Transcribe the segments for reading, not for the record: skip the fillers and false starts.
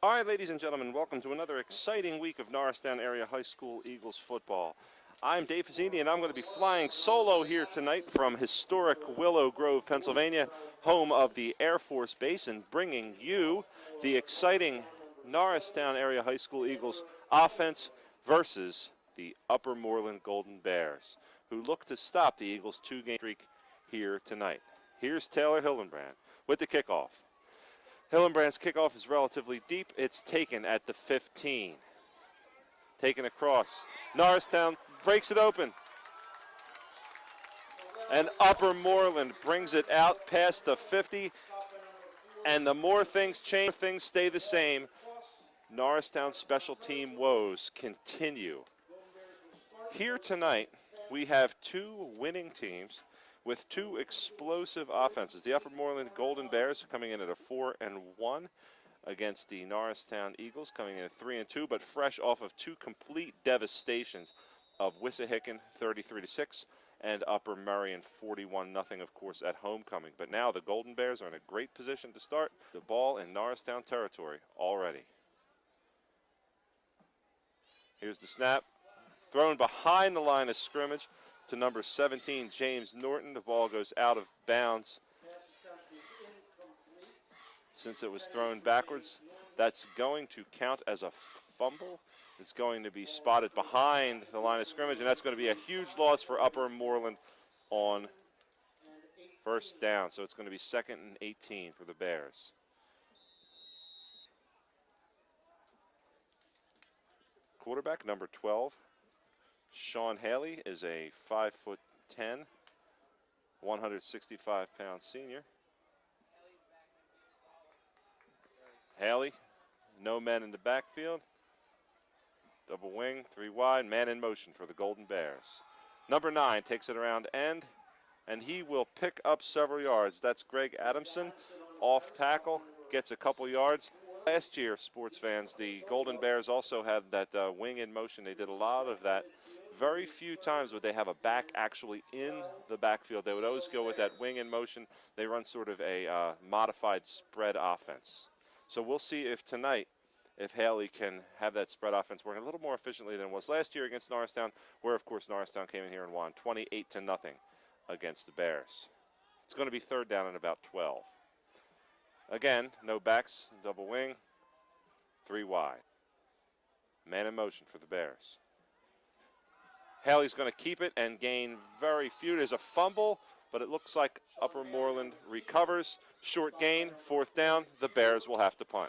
All right, ladies and gentlemen, welcome to another exciting week of Norristown Area High School Eagles football. I'm Dave Fazzini, and I'm going to be flying solo here tonight from historic Willow Grove, Pennsylvania, home of the Air Force Base, and bringing you the exciting Norristown Area High School Eagles offense versus the Upper Moreland Golden Bears, who look to stop the Eagles' two-game streak here tonight. Here's Taylor Hillenbrand with the kickoff. Hillenbrand's kickoff is relatively deep. It's taken at the 15. Taken across. Norristown breaks it open. And Upper Moreland brings it out past the 50. And the more things change, things stay the same. Norristown special team woes continue. Here tonight, we have two winning teams with two explosive offenses. The Upper Moreland Golden Bears coming in at a 4-1 against the Norristown Eagles coming in at 3-2, but fresh off of two complete devastations of Wissahickon 33-6 and Upper Merion 41-0, of course, at homecoming. But now the Golden Bears are in a great position to start the ball in Norristown territory already. Here's the snap, thrown behind the line of scrimmage to number 17, James Norton. The ball goes out of bounds. Since it was thrown backwards, that's going to count as a fumble. It's going to be spotted behind the line of scrimmage, and that's going to be a huge loss for Upper Moreland on first down. So it's going to be 2nd and 18 for the Bears. Quarterback, number 12. Sean Haley is a 5'10", 165-pound senior. Haley, no men in the backfield. Double wing, 3 wide, man in motion for the Golden Bears. Number 9 takes it around end, and he will pick up several yards. That's Greg Adamson, off tackle, gets a couple yards. Last year, sports fans, the Golden Bears also had that wing in motion. They did a lot of that. Very few times would they have a back actually in the backfield. They would always go with that wing in motion. They run sort of a modified spread offense. So we'll see if tonight, if Haley can have that spread offense working a little more efficiently than it was last year against Norristown, where, of course, Norristown came in here and won 28-0 against the Bears. It's going to be 3rd down and about 12. Again, no backs, double wing, 3 wide. Man in motion for the Bears. Haley's going to keep it and gain very few. There's a fumble, but it looks like Upper Moreland recovers. Short gain, 4th down. The Bears will have to punt.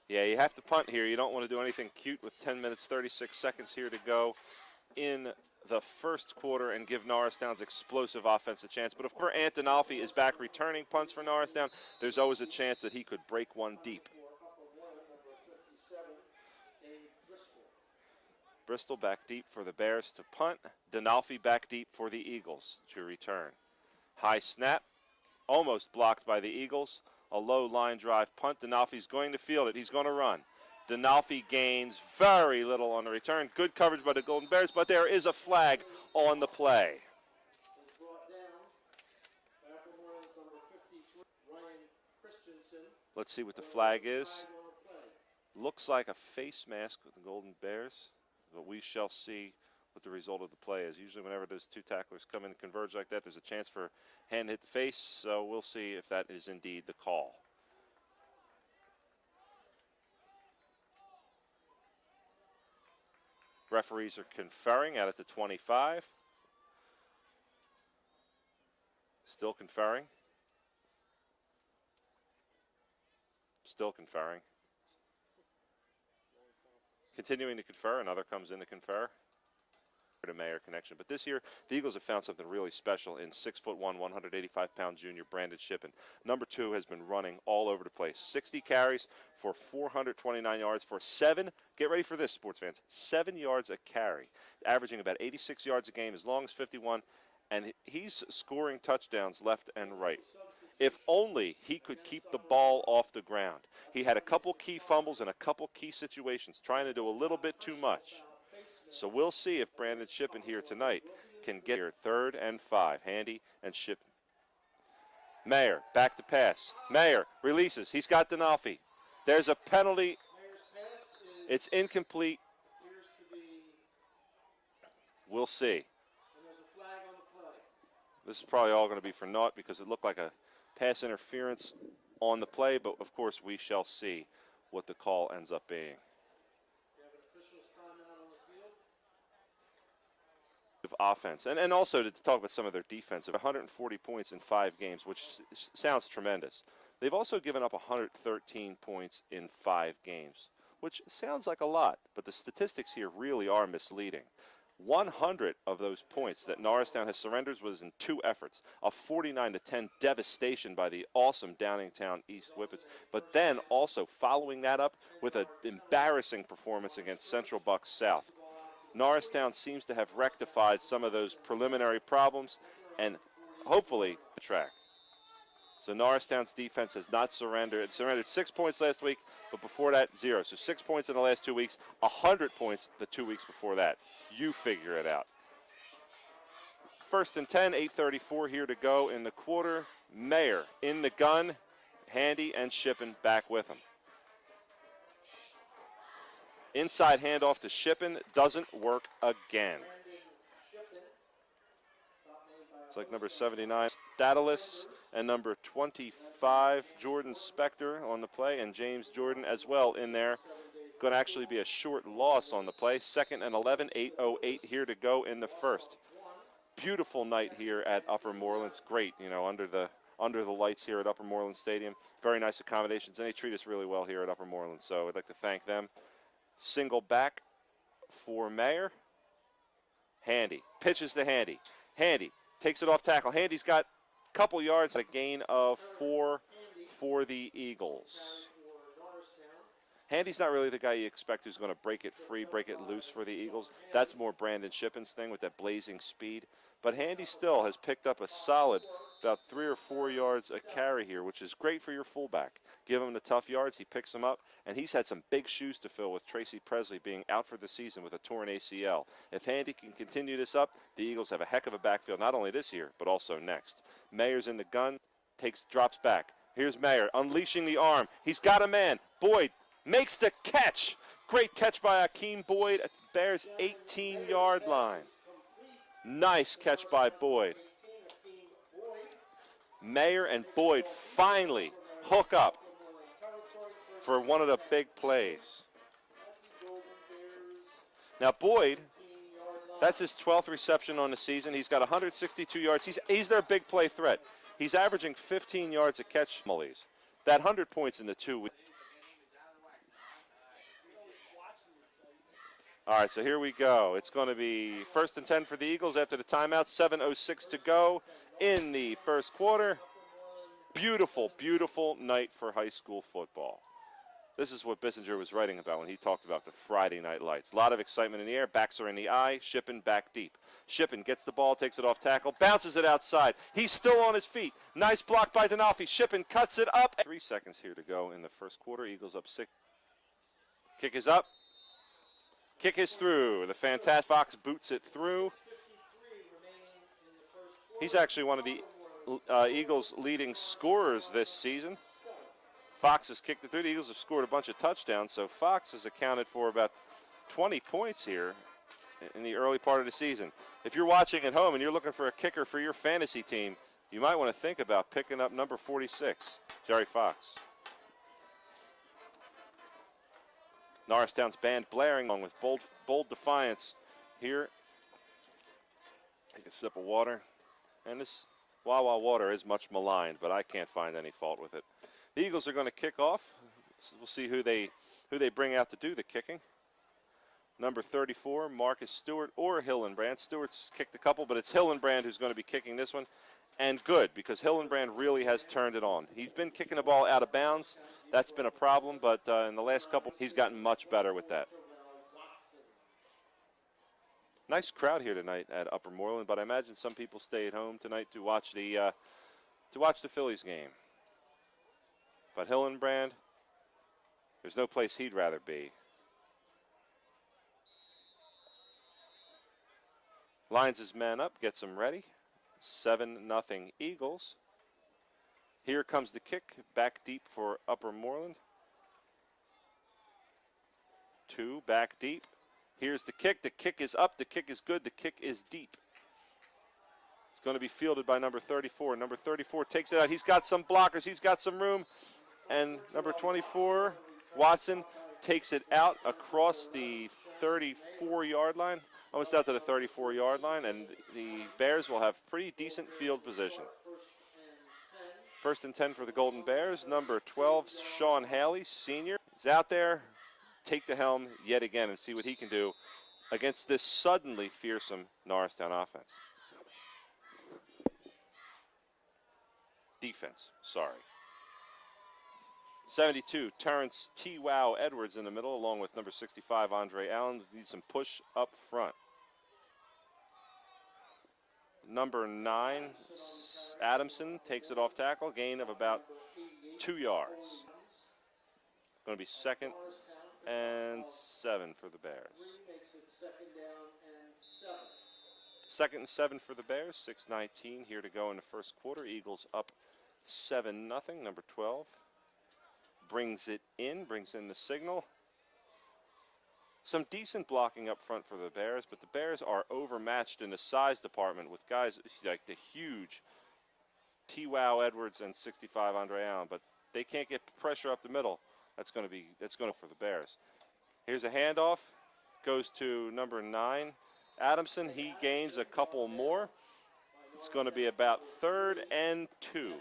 Yeah, you have to punt here. You don't want to do anything cute with 10 minutes, 36 seconds here to go in the first quarter and give Norristown's explosive offense a chance. But if Antonalfi is back returning punts for Norristown, there's always a chance that he could break one deep. Bristol back deep for the Bears to punt. Donalfi back deep for the Eagles to return. High snap, almost blocked by the Eagles. A low line drive punt. Donalfi's going to field it. He's going to run. Donalfi gains very little on the return. Good coverage by the Golden Bears, but there is a flag on the play. Let's see what the flag is. Looks like a face mask with the Golden Bears, but we shall see what the result of the play is. Usually whenever those two tacklers come in and converge like that, there's a chance for hand to hit the face, so we'll see if that is indeed the call. Referees are conferring out at the 25. Still conferring. Still conferring. Continuing to confer, another comes in to confer. To Mayor connection. But this year, the Eagles have found something really special in 6'1", 185-pound junior Brandon Shippen. Number 2 has been running all over the place. 60 carries for 429 yards for 7. Get ready for this, sports fans. 7 yards a carry, averaging about 86 yards a game, as long as 51, and he's scoring touchdowns left and right. If only he could keep the ball off the ground. He had a couple key fumbles and a couple key situations, trying to do a little bit too much. So we'll see if Brandon Shippen here tonight can get here. 3rd and 5. Handy and Shippen. Mayer back to pass. Mayer releases. He's got Denalfi. There's a penalty. It's incomplete. We'll see. This is probably all going to be for naught because it looked like a pass interference on the play, but of course we shall see what the call ends up being. Of offense, and also to talk about some of their defense, 140 points in 5 games, which sounds tremendous. They've also given up 113 points in 5 games, which sounds like a lot, but the statistics here really are misleading. 100 of those points that Norristown has surrendered was in 2 efforts, a 49-10 devastation by the awesome Downingtown East Whippets, but then also following that up with an embarrassing performance against Central Bucks South. Norristown seems to have rectified some of those preliminary problems and hopefully the track. So Norristown's defense has not surrendered. It surrendered 6 points last week, but before that, 0. So 6 points in the last 2 weeks, 100 points the 2 weeks before that. You figure it out. 1st and 10, 8:34 here to go in the quarter. Mayer in the gun, Handy and Shippen back with him. Inside handoff to Shippen doesn't work again. It's like number 79, Stadalis, and number 25, Jordan Spector on the play, and James Jordan as well in there. Going to actually be a short loss on the play. 2nd and 11, 8:08 here to go in the 1st. Beautiful night here at Upper Moreland. It's great, you know, under the lights here at Upper Moreland Stadium. Very nice accommodations, and they treat us really well here at Upper Moreland. So I'd like to thank them. Single back for Mayer. Handy pitches to Handy. Handy takes it off tackle. Handy's got a couple yards, a gain of 4 for the Eagles. Handy's not really the guy you expect who's going to break it free, break it loose for the Eagles. That's more Brandon Shippen's thing with that blazing speed. But Handy still has picked up a solid about 3 or 4 yards a carry here, which is great for your fullback. Give him the tough yards, he picks them up, and he's had some big shoes to fill with Tracy Presley being out for the season with a torn ACL. If Handy can continue this up, the Eagles have a heck of a backfield, not only this year, but also next. Mayer's in the gun, drops back. Here's Mayer, unleashing the arm. He's got a man. Boyd makes the catch. Great catch by Akeem Boyd at the Bears' 18-yard line. Nice catch by Boyd. Mayer and Boyd finally hook up for one of the big plays. Now Boyd, that's his 12th reception on the season. He's got 162 yards. He's their big play threat. He's averaging 15 yards a catch. That 100 points in the 2 weeks. All right, so here we go. It's going to be 1st and 10 for the Eagles after the timeout. 7:06 to go in the 1st quarter. Beautiful, beautiful night for high school football. This is what Bissinger was writing about when he talked about the Friday night lights. A lot of excitement in the air. Backs are in the eye. Shippen back deep. Shippen gets the ball, takes it off tackle, bounces it outside. He's still on his feet. Nice block by Denalfi. Shippen cuts it up. 3 seconds here to go in the 1st quarter. Eagles up 6. Kick is up. Kick is through. The fantastic Fox boots it through. He's actually one of the Eagles' leading scorers this season. Fox has kicked it through. The Eagles have scored a bunch of touchdowns, so Fox has accounted for about 20 points here in the early part of the season. If you're watching at home and you're looking for a kicker for your fantasy team, you might want to think about picking up number 46, Jerry Fox. Norristown's band blaring along with bold defiance here. Take a sip of water. And this Wawa water is much maligned, but I can't find any fault with it. The Eagles are going to kick off. We'll see who they bring out to do the kicking. Number 34, Marcus Stewart or Hillenbrand. Stewart's kicked a couple, but it's Hillenbrand who's going to be kicking this one. And good, because Hillenbrand really has turned it on. He's been kicking the ball out of bounds. That's been a problem, but in the last couple, he's gotten much better with that. Nice crowd here tonight at Upper Moreland, but I imagine some people stay at home tonight to watch the Phillies game. But Hillenbrand, there's no place he'd rather be. Lines his man up, gets him ready. 7-0 Eagles. Here comes the kick, back deep for Upper Moreland. 2, back deep. Here's the kick is up, the kick is good, the kick is deep. It's going to be fielded by number 34. Number 34 takes it out. He's got some blockers, he's got some room. And number 24, Watson, takes it out across the 34-yard line, almost out to the 34-yard line, and the Bears will have pretty decent field position. 1st and 10 for the Golden Bears. Number 12, Sean Haley, senior, is out there. Take the helm yet again and see what he can do against this suddenly fearsome Norristown offense. Defense, sorry. 72, Terrence T. Wow Edwards in the middle, along with number 65, Andre Allen. Needs some push up front. Number 9, Adamson, takes it off tackle, gain of about 2 yards. Going to be 2nd and 7 for the Bears. 2nd and 7 for the Bears, 6:19 here to go in the first quarter. Eagles up 7-0, number 12. Brings in the signal. Some decent blocking up front for the Bears, but the Bears are overmatched in the size department with guys like the huge T. Wow Edwards and 65 Andre Allen, but they can't get pressure up the middle. That's going for the Bears. Here's a handoff, goes to number 9, Adamson. He gains a couple more. It's going to be about 3rd and 2.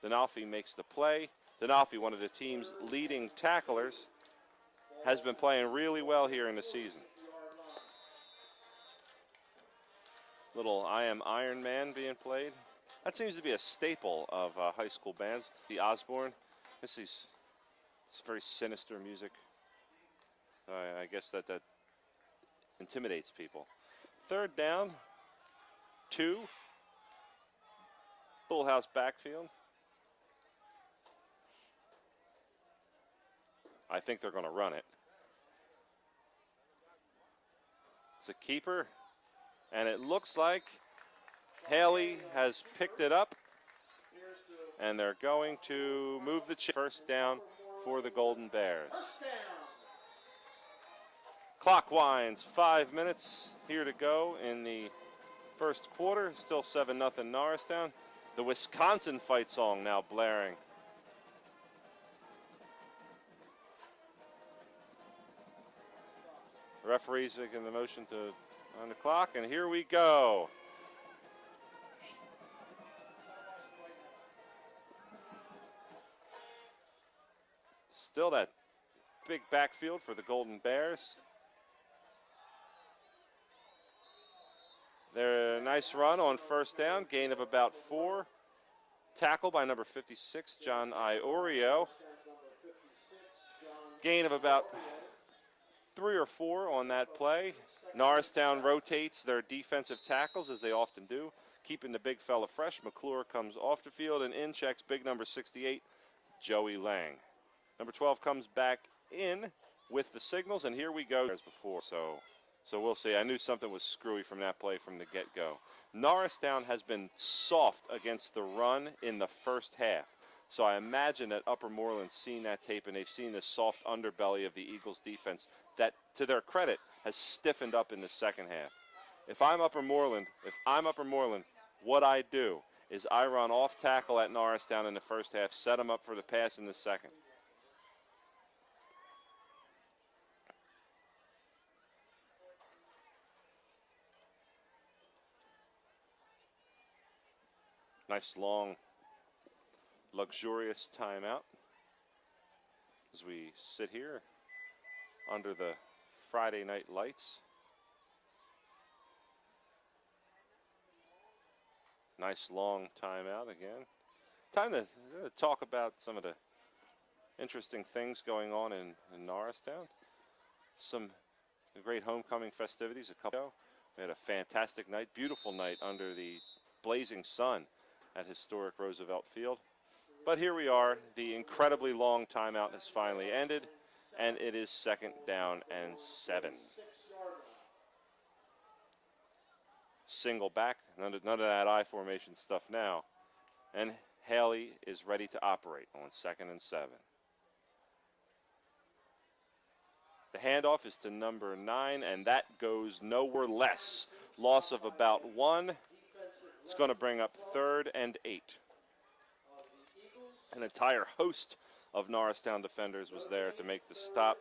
Denalfi makes the play. Denalfi, one of the team's leading tacklers, has been playing really well here in the season. Little I Am Iron Man being played. That seems to be a staple of high school bands. The Osborne, this is very sinister music. I guess that intimidates people. 3rd down, 2. Full house backfield. I think they're going to run it. It's a keeper, and it looks like Haley has picked it up, and they're going to move the 1st down for the Golden Bears. Clock winds, 5 minutes here to go in the first quarter. Still 7-0 Norristown. The Wisconsin fight song now blaring. Referees making the motion to on the clock, and here we go. Still that big backfield for the Golden Bears. They're a nice run on 1st down, gain of about 4. Tackle by number 56, John Iorio. Gain of about 3 or 4 on that play. Norristown rotates their defensive tackles, as they often do, keeping the big fella fresh. McClure comes off the field, and in checks big number 68, Joey Lang. Number 12 comes back in with the signals, and here we go as before. So we'll see. I knew something was screwy from that play from the get-go. Norristown has been soft against the run in the first half. So I imagine that Upper Moreland's seen that tape, and they've seen the soft underbelly of the Eagles defense that, to their credit, has stiffened up in the second half. If I'm Upper Moreland, what I do is I run off tackle at Norristown in the first half, set them up for the pass in the second. Nice long, luxurious timeout as we sit here under the Friday night lights. Nice long timeout again. Time to talk about some of the interesting things going on in Norristown. Some great homecoming festivities a couple ago. We had a fantastic night, beautiful night under the blazing sun at historic Roosevelt Field. But here we are. The incredibly long timeout has finally ended, and it is 2nd down and 7. single back. None of that I formation stuff now. And Haley is ready to operate on 2nd and 7. The handoff is to number 9, and that goes nowhere less. Loss of about 1. It's going to bring up 3rd and 8. An entire host of Norristown defenders was there to make the stop.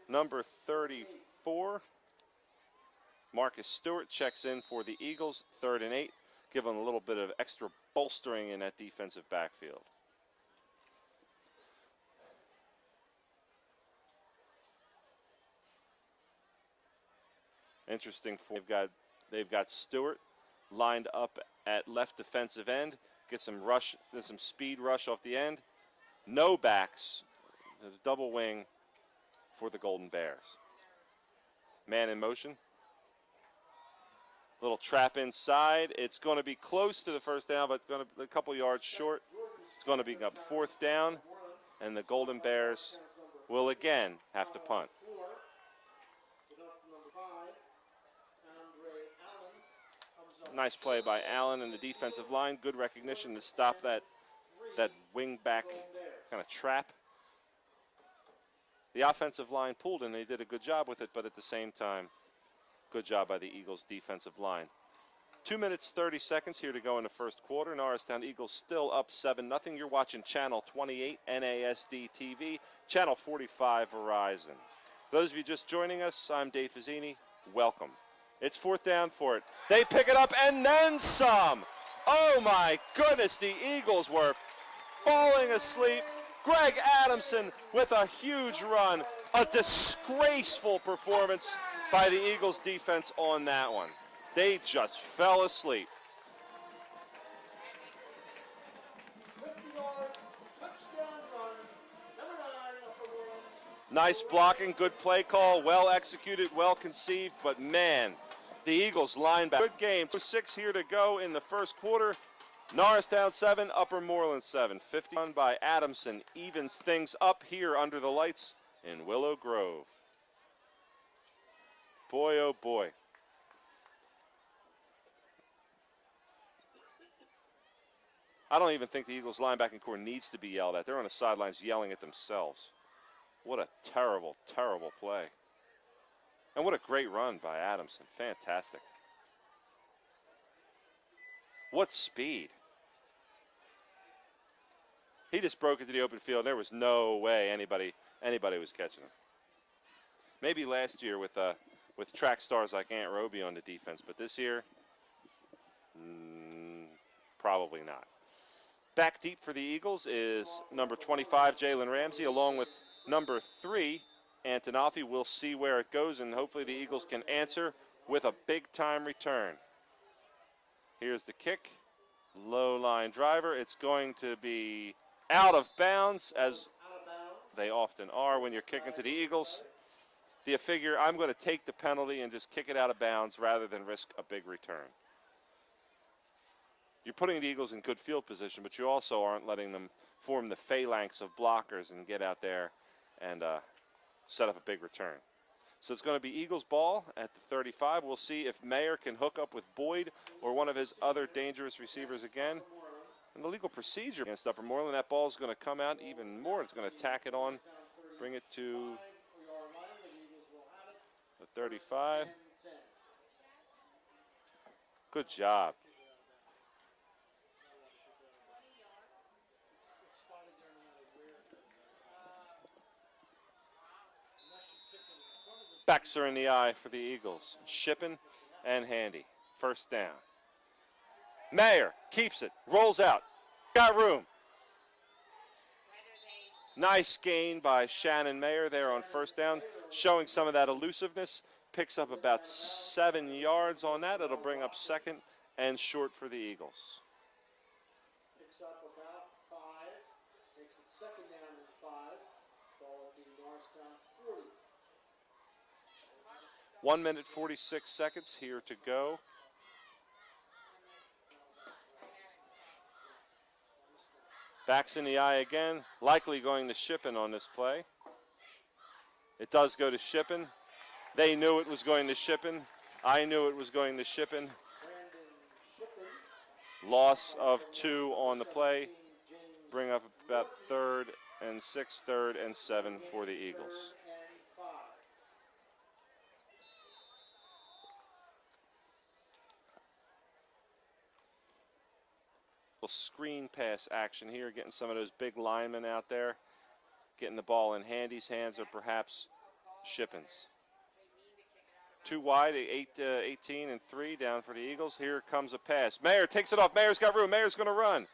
Number 34, Marcus Stewart checks in for the Eagles, 3rd and 8, giving a little bit of extra bolstering in that defensive backfield. Interesting. They've got Stewart lined up at left defensive end. Get some rush, there's some speed rush off the end. No backs. There's a double wing for the Golden Bears. Man in motion. Little trap inside. It's going to be close to the first down, but it's going to be a couple yards short. It's going to be up 4th down, and the Golden Bears will again have to punt. Nice play by Allen and the defensive line. Good recognition to stop that wing back kind of trap. The offensive line pulled and they did a good job with it, but at the same time, good job by the Eagles defensive line. 2 minutes, 30 seconds here to go in the first quarter. Norristown Eagles still up 7-0. You're watching Channel 28 NASD TV, Channel 45 Verizon. Those of you just joining us, I'm Dave Fazzini. Welcome. It's 4th down for it. They pick it up and then some. Oh my goodness, the Eagles were falling asleep. Greg Adamson with a huge run. A disgraceful performance by the Eagles defense on that one. They just fell asleep. 50-yard touchdown run, number 9, Upper Moreland. Nice blocking, good play call, well executed, well conceived, but man, the Eagles linebacker. Good game. 6 here to go in the first quarter. Norristown 7, Upper Moreland 7. 50 run by Adamson evens things up here under the lights in Willow Grove. Boy, oh boy. I don't even think the Eagles linebacking core needs to be yelled at. They're on the sidelines yelling at themselves. What a terrible, terrible play. And what a great run by Adamson. Fantastic. What speed. He just broke into the open field. There was no way anybody was catching him. Maybe last year with track stars like Aunt Roby on the defense, but this year, probably not. Back deep for the Eagles is number 25, Jalen Ramsey, along with number 3, Antonofsky. We'll see where it goes, and hopefully the Eagles can answer with a big-time return. Here's the kick. Low line driver. It's going to be out of bounds, as they often are when you're kicking to the Eagles. Do you figure I'm going to take the penalty and just kick it out of bounds rather than risk a big return? You're putting the Eagles in good field position, but you also aren't letting them form the phalanx of blockers and get out there and set up a big return. So it's going to be Eagles ball at the 35. We'll see if Mayer can hook up with Boyd or one of his other dangerous receivers again. And the legal procedure against Upper Moreland, that ball is going to come out even more. It's going to tack it on, bring it to the 35. Good job. Backs are in the eye for the Eagles. Shippen and Handy. First down. Mayer keeps it, rolls out. Got room. Nice gain by Shannon Mayer there on first down, showing some of that elusiveness. Picks up about 7 yards on that. It'll bring up 2nd and short for the Eagles. Picks up about 5. Makes it 2nd down and 5. Ball at the Norristown 40. 1 minute, 46 seconds here to go. Backs in the eye again, likely going to Shippen on this play. It does go to Shippen. They knew it was going to Shippen. I knew it was going to Shippen. Loss of 2 on the play. Bring up about 3rd and 6, 3rd and 7 for the Eagles. Little screen pass action here, getting some of those big linemen out there, getting the ball in Handy's hands or perhaps Shippen's. 2 wide, 18 and 3 down for the Eagles. Here comes a pass. Mayer takes it off. Mayer's got room. Mayer's going to run.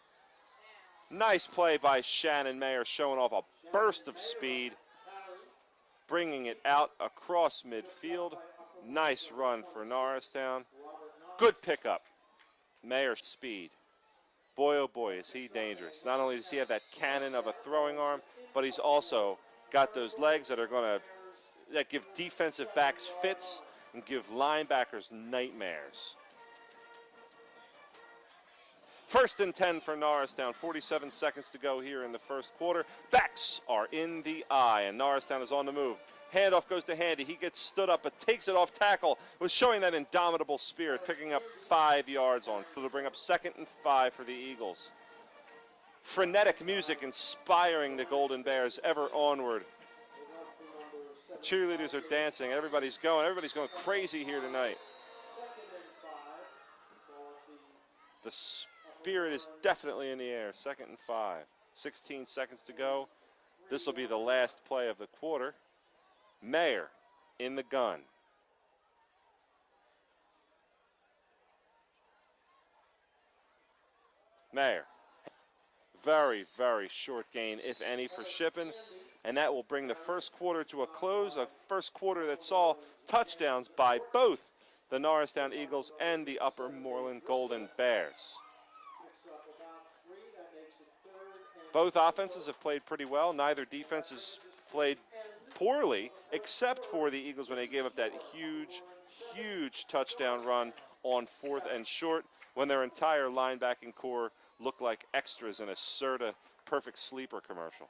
Nice play by Shannon Mayer, showing off a burst of speed, bringing it out across midfield. Nice run for Norristown. Good pickup. Mayer's speed. Boy, oh boy, is he dangerous. Not only does he have that cannon of a throwing arm, but he's also got those legs that are going to that give defensive backs fits and give linebackers nightmares. 1st and 10 for Norristown. 47 seconds to go here in the first quarter. Backs are in the eye, and Norristown is on the move. Handoff goes to Handy. He gets stood up, but takes it off tackle. Was showing that indomitable spirit, picking up 5 yards on. It'll bring up 2nd and 5 for the Eagles. Frenetic music inspiring the Golden Bears ever onward. The cheerleaders are dancing. Everybody's going crazy here tonight. The spirit is definitely in the air. 2nd and 5. 16 seconds to go. This will be the last play of the quarter. Mayer in the gun. Mayer. Very, very short gain, if any, for Shippen. And that will bring the first quarter to a close. A first quarter that saw touchdowns by both the Norristown Eagles and the Upper Moreland Golden Bears. Both offenses have played pretty well. Neither defense has played poorly, except for the Eagles when they gave up that huge touchdown run on 4th and short when their entire linebacking core looked like extras in a Serta Perfect Sleeper commercial.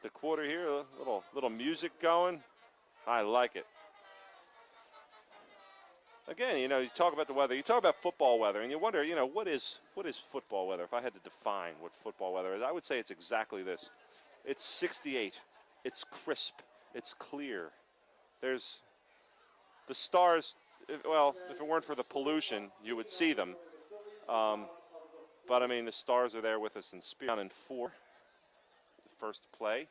The quarter here, a little music going. I like it. Again, you talk about the weather. You talk about football weather, and you wonder, what is football weather? If I had to define what football weather is, I would say it's exactly this. It's 68. It's crisp. It's clear. There's the stars. Well, if it weren't for the pollution, you would see them. But I mean, the stars are there with us in spirit. Down in 4, the first play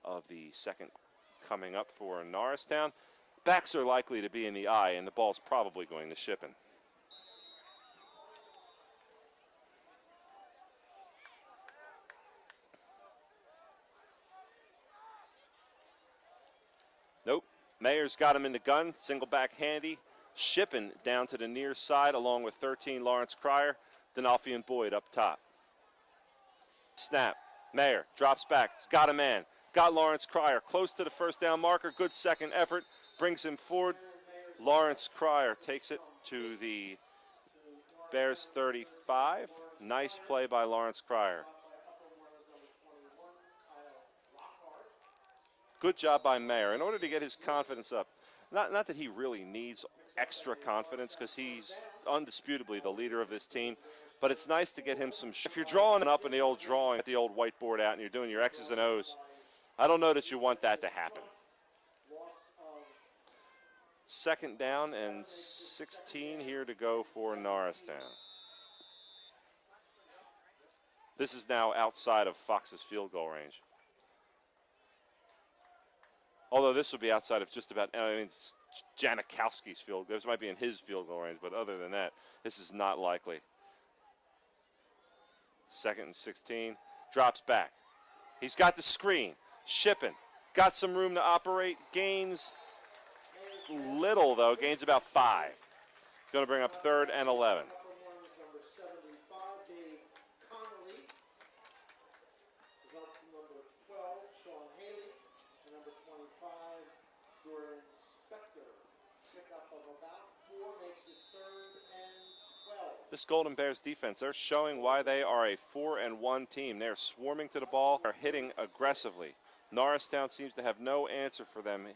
of the second coming up for Norristown. Backs are likely to be in the eye, and the ball's probably going to Shippen. Nope. Mayer's got him in the gun. Single back Handy. Shippen down to the near side, along with 13 Lawrence Cryer. Denolfi and Boyd up top. Snap. Mayer drops back. Got a man. Got Lawrence Cryer close to the first down marker. Good second effort. Brings him forward. Lawrence Cryer takes it to the Bears 35. Nice play by Lawrence Cryer. Good job by Mayer. In order to get his confidence up, not that he really needs extra confidence because he's undisputably the leader of this team, but it's nice to get him some. If you're drawing up in the old drawing, at the old whiteboard out, and you're doing your X's and O's, I don't know that you want that to happen. 2nd down and 16 here to go for Norristown. This is now outside of Fox's field goal range. Although this will be outside of just about, Janikowski's field goal. This might be in his field goal range, but other than that, this is not likely. 2nd and 16. Drops back. He's got the screen. Shippen. Got some room to operate. Gains little, though. Gains about 5. Going to bring up 3rd and 11. This Golden Bears defense, they're showing why they are a 4-1 team. They're swarming to the ball, are hitting aggressively. Norristown seems to have no answer for them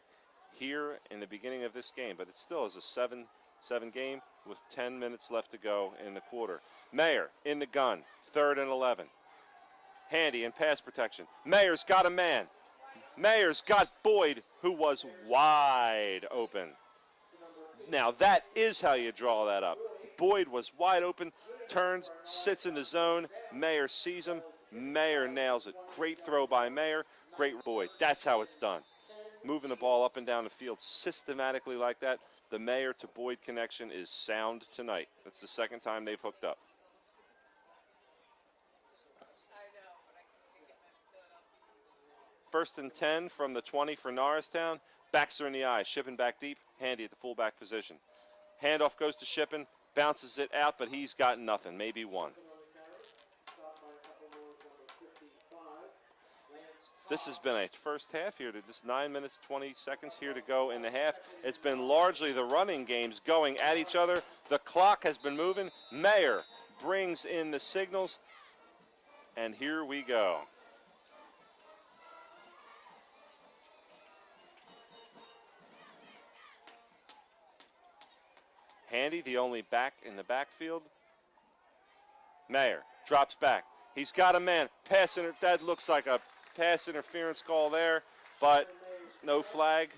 here in the beginning of this game, but it still is a 7-7 game with 10 minutes left to go in the quarter. Mayer in the gun, 3rd and 11. Handy in pass protection. Mayer's got a man. Mayer's got Boyd, who was wide open. Now that is how you draw that up. Boyd was wide open, turns, sits in the zone. Mayer sees him. Mayer nails it. Great throw by Mayer. Great Boyd. That's how it's done. Moving the ball up and down the field systematically like that. The Mayer to Boyd connection is sound tonight. That's the 2nd time they've hooked up. First and 10 from the 20 for Norristown. Backs are in the eye. Shippen back deep. Handy at the fullback position. Handoff goes to Shippen. Bounces it out, but he's got nothing. Maybe one. This has been a first half here. This 9 minutes, 20 seconds here to go in the half. It's been largely the running games going at each other. The clock has been moving. Mayer brings in the signals. And here we go. Handy, the only back in the backfield. Mayer drops back. He's got a man. That looks like a pass interference call there, but no flag.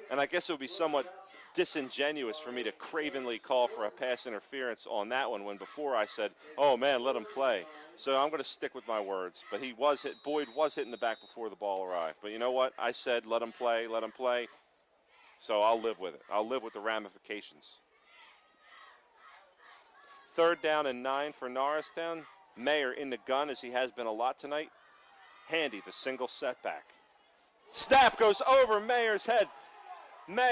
And I guess it would be somewhat disingenuous for me to cravenly call for a pass interference on that one when before I said, oh man, let him play. So I'm going to stick with my words. But he was hit. Boyd was hit in the back before the ball arrived. But you know what? I said let him play, let him play. So I'll live with it. I'll live with the ramifications. 3rd down and 9 for Norristown. Mayer in the gun as he has been a lot tonight. Handy, the single setback. Snap goes over Mayer's head. Mayer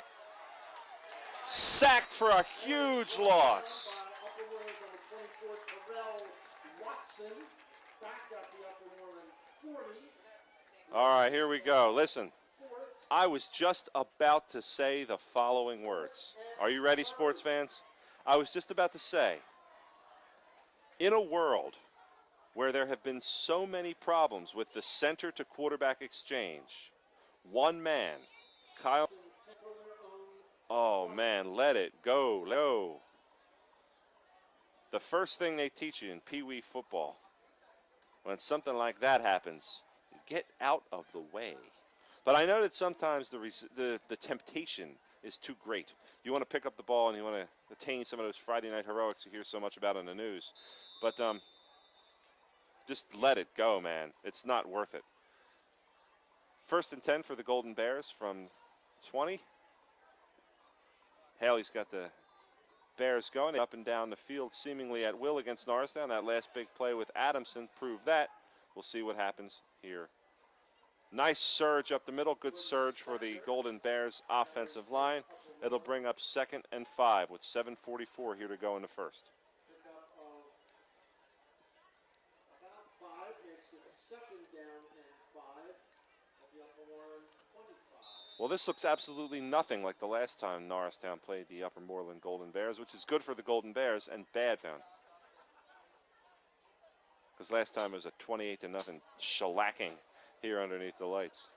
sacked for a huge loss. All right, here we go. Listen, I was just about to say the following words. Are you ready, sports fans? I was just about to say, in a world where there have been so many problems with the center to quarterback exchange, one man, Kyle, oh man, let it go, low. The first thing they teach you in Pee Wee football, when something like that happens, get out of the way. But I know that sometimes the temptation is too great. You want to pick up the ball and you want to attain some of those Friday night heroics you hear so much about in the news. But just let it go, man. It's not worth it. 1st and 10 for the Golden Bears from 20. Haley's got the Bears going up and down the field seemingly at will against Norristown. That last big play with Adamson proved that. We'll see what happens here. Nice surge up the middle. Good surge for the Golden Bears offensive line. It'll bring up 2nd and 5 with 7:44 here to go in the first. Well, this looks absolutely nothing like the last time Norristown played the Upper Moreland Golden Bears, which is good for the Golden Bears and bad for them. Because last time it was a 28-0 shellacking here underneath the lights.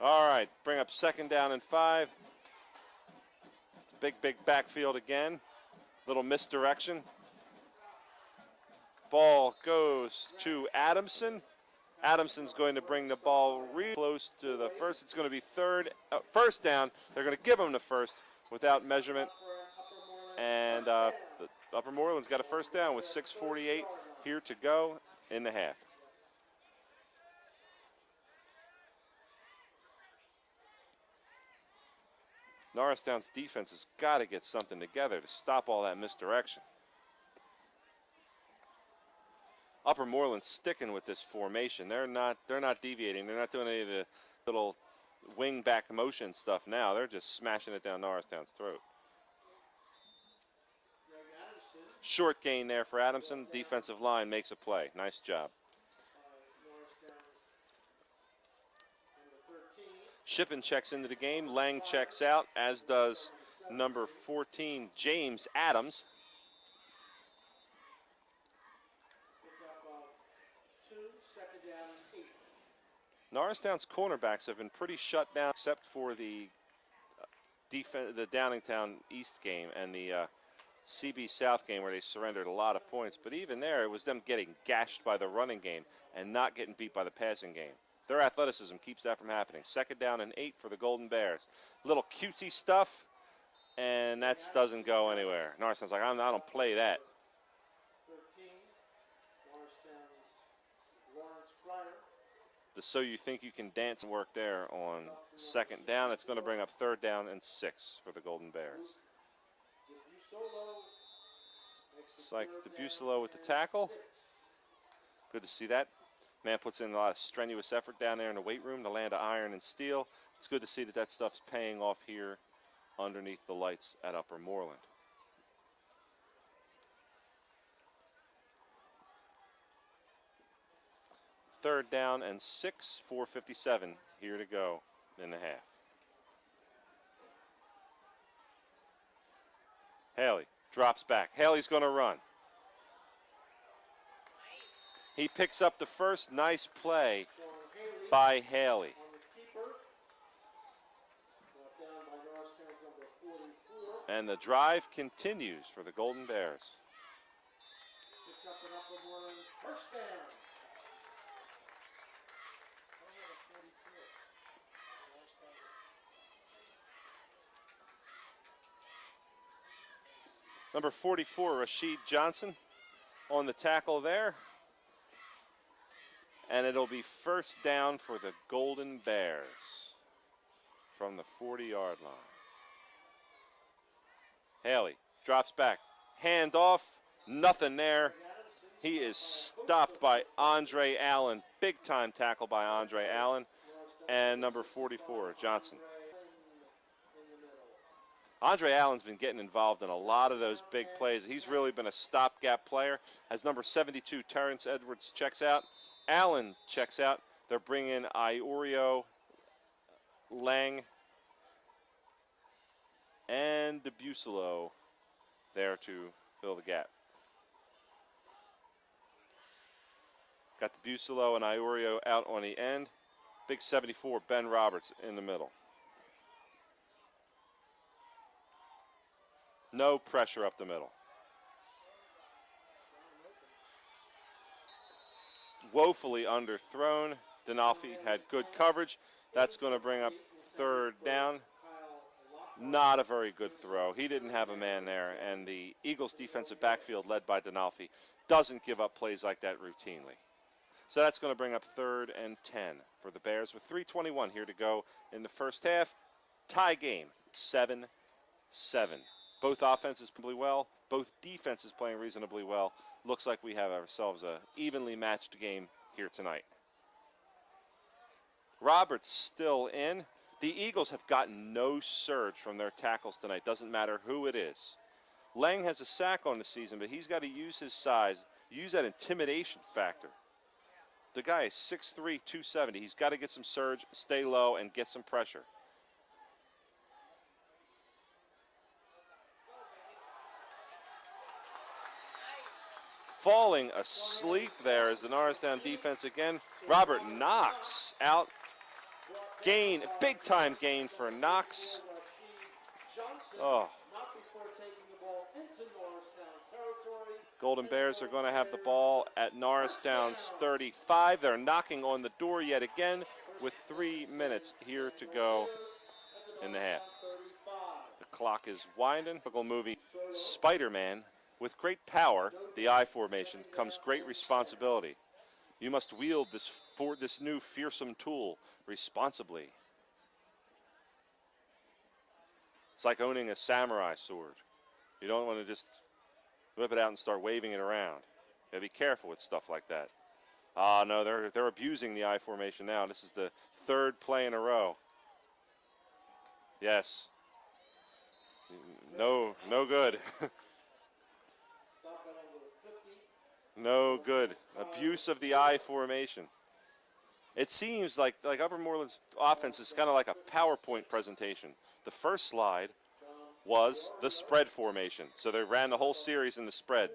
All right, bring up 2nd down and 5. Big backfield again. Little misdirection. Ball goes to Adamson. Adamson's going to bring the ball real close to the first. It's going to be first down. They're going to give him the first without measurement. And Upper Moreland's got a first down with 6:48 here to go in the half. Norristown's defense has got to get something together to stop all that misdirection. Upper Moreland sticking with this formation. They're not deviating. They're not doing any of the little wing back motion stuff now. They're just smashing it down Norristown's throat. Short gain there for Adamson. Defensive line makes a play. Nice job. Shippen checks into the game. Lang checks out, as does number 14, James Adams. Pickup of 2, second down and 8. Norristown's cornerbacks have been pretty shut down, except for the Downingtown East game and the CB South game where they surrendered a lot of points. But even there, it was them getting gashed by the running game and not getting beat by the passing game. Their athleticism keeps that from happening. Second down and 8 for the Golden Bears. Little cutesy stuff, and that doesn't go anywhere. Norristown's like, I don't play that. 13, Norristown's Lawrence Cryer. The so you think you can dance and work there on second down. It's going to bring up third down and 6 for the Golden Bears. It's like Debusolo with the tackle. Good to see that. Man puts in a lot of strenuous effort down there in the weight room, the land of iron and steel. It's good to see that that stuff's paying off here underneath the lights at Upper Moreland. Third down and 6, 4:57 here to go in the half. Haley drops back. Haley's going to run. He picks up the first. Nice play by Haley. And the drive continues for the Golden Bears. Picks up an Upper Moreland first down. Number 44, Rashid Johnson on the tackle there. And it'll be first down for the Golden Bears from the 40-yard line. Haley drops back. Hand off. Nothing there. He is stopped by Andre Allen. Big-time tackle by Andre Allen. And number 44, Johnson. Andre Allen's been getting involved in a lot of those big plays. He's really been a stopgap player. As number 72, Terrence Edwards, checks out. Allen checks out. They're bringing in Iorio, Lang, and Debusolo there to fill the gap. Got Debusolo and Iorio out on the end. Big 74, Ben Roberts in the middle. No pressure up the middle. Woefully underthrown. Dinalfi had good coverage. That's going to bring up third down. Not a very good throw. He didn't have a man there, and the Eagles' defensive backfield, led by Dinalfi, doesn't give up plays like that routinely. So that's going to bring up third and 10 for the Bears with 3:21 here to go in the first half. Tie game, 7-7. Both offenses play well. Both defenses playing reasonably well. Looks like we have ourselves a evenly matched game here tonight. Roberts still in. The Eagles have gotten no surge from their tackles tonight. Doesn't matter who it is. Lang has a sack on the season, but he's got to use his size, use that intimidation factor. The guy is 6'3", 270. He's got to get some surge, stay low, and get some pressure. Falling asleep there is the Norristown defense again. Robert Knox out. Gain, big time gain for Knox. Oh. Golden Bears are going to have the ball at Norristown's 35. They're knocking on the door yet again with 3 minutes here to go in the half. The clock is winding. Typical movie Spider-Man. With great power, the I formation, comes great responsibility. You must wield this new fearsome tool responsibly. It's like owning a samurai sword. You don't want to just whip it out and start waving it around. You gotta be careful with stuff like that. Ah, no, they're abusing the I formation now. This is the third play in a row. Yes. No good. No good. Abuse of the I formation. It seems like Upper Moreland's offense is kind of like a PowerPoint presentation. The first slide was the spread formation. So they ran the whole series in the spread.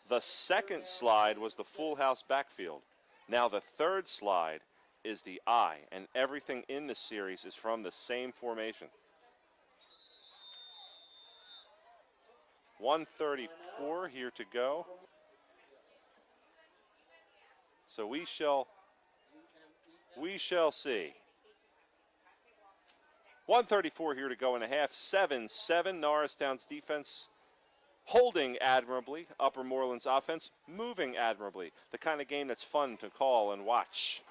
The second slide was the full house backfield. Now the third slide is the I, and everything in the series is from the same formation. 1:34 here to go. So we shall see. 1:34 here to go in a half. 7-7. Norristown's defense holding admirably. Upper Moreland's offense moving admirably. The kind of game that's fun to call and watch.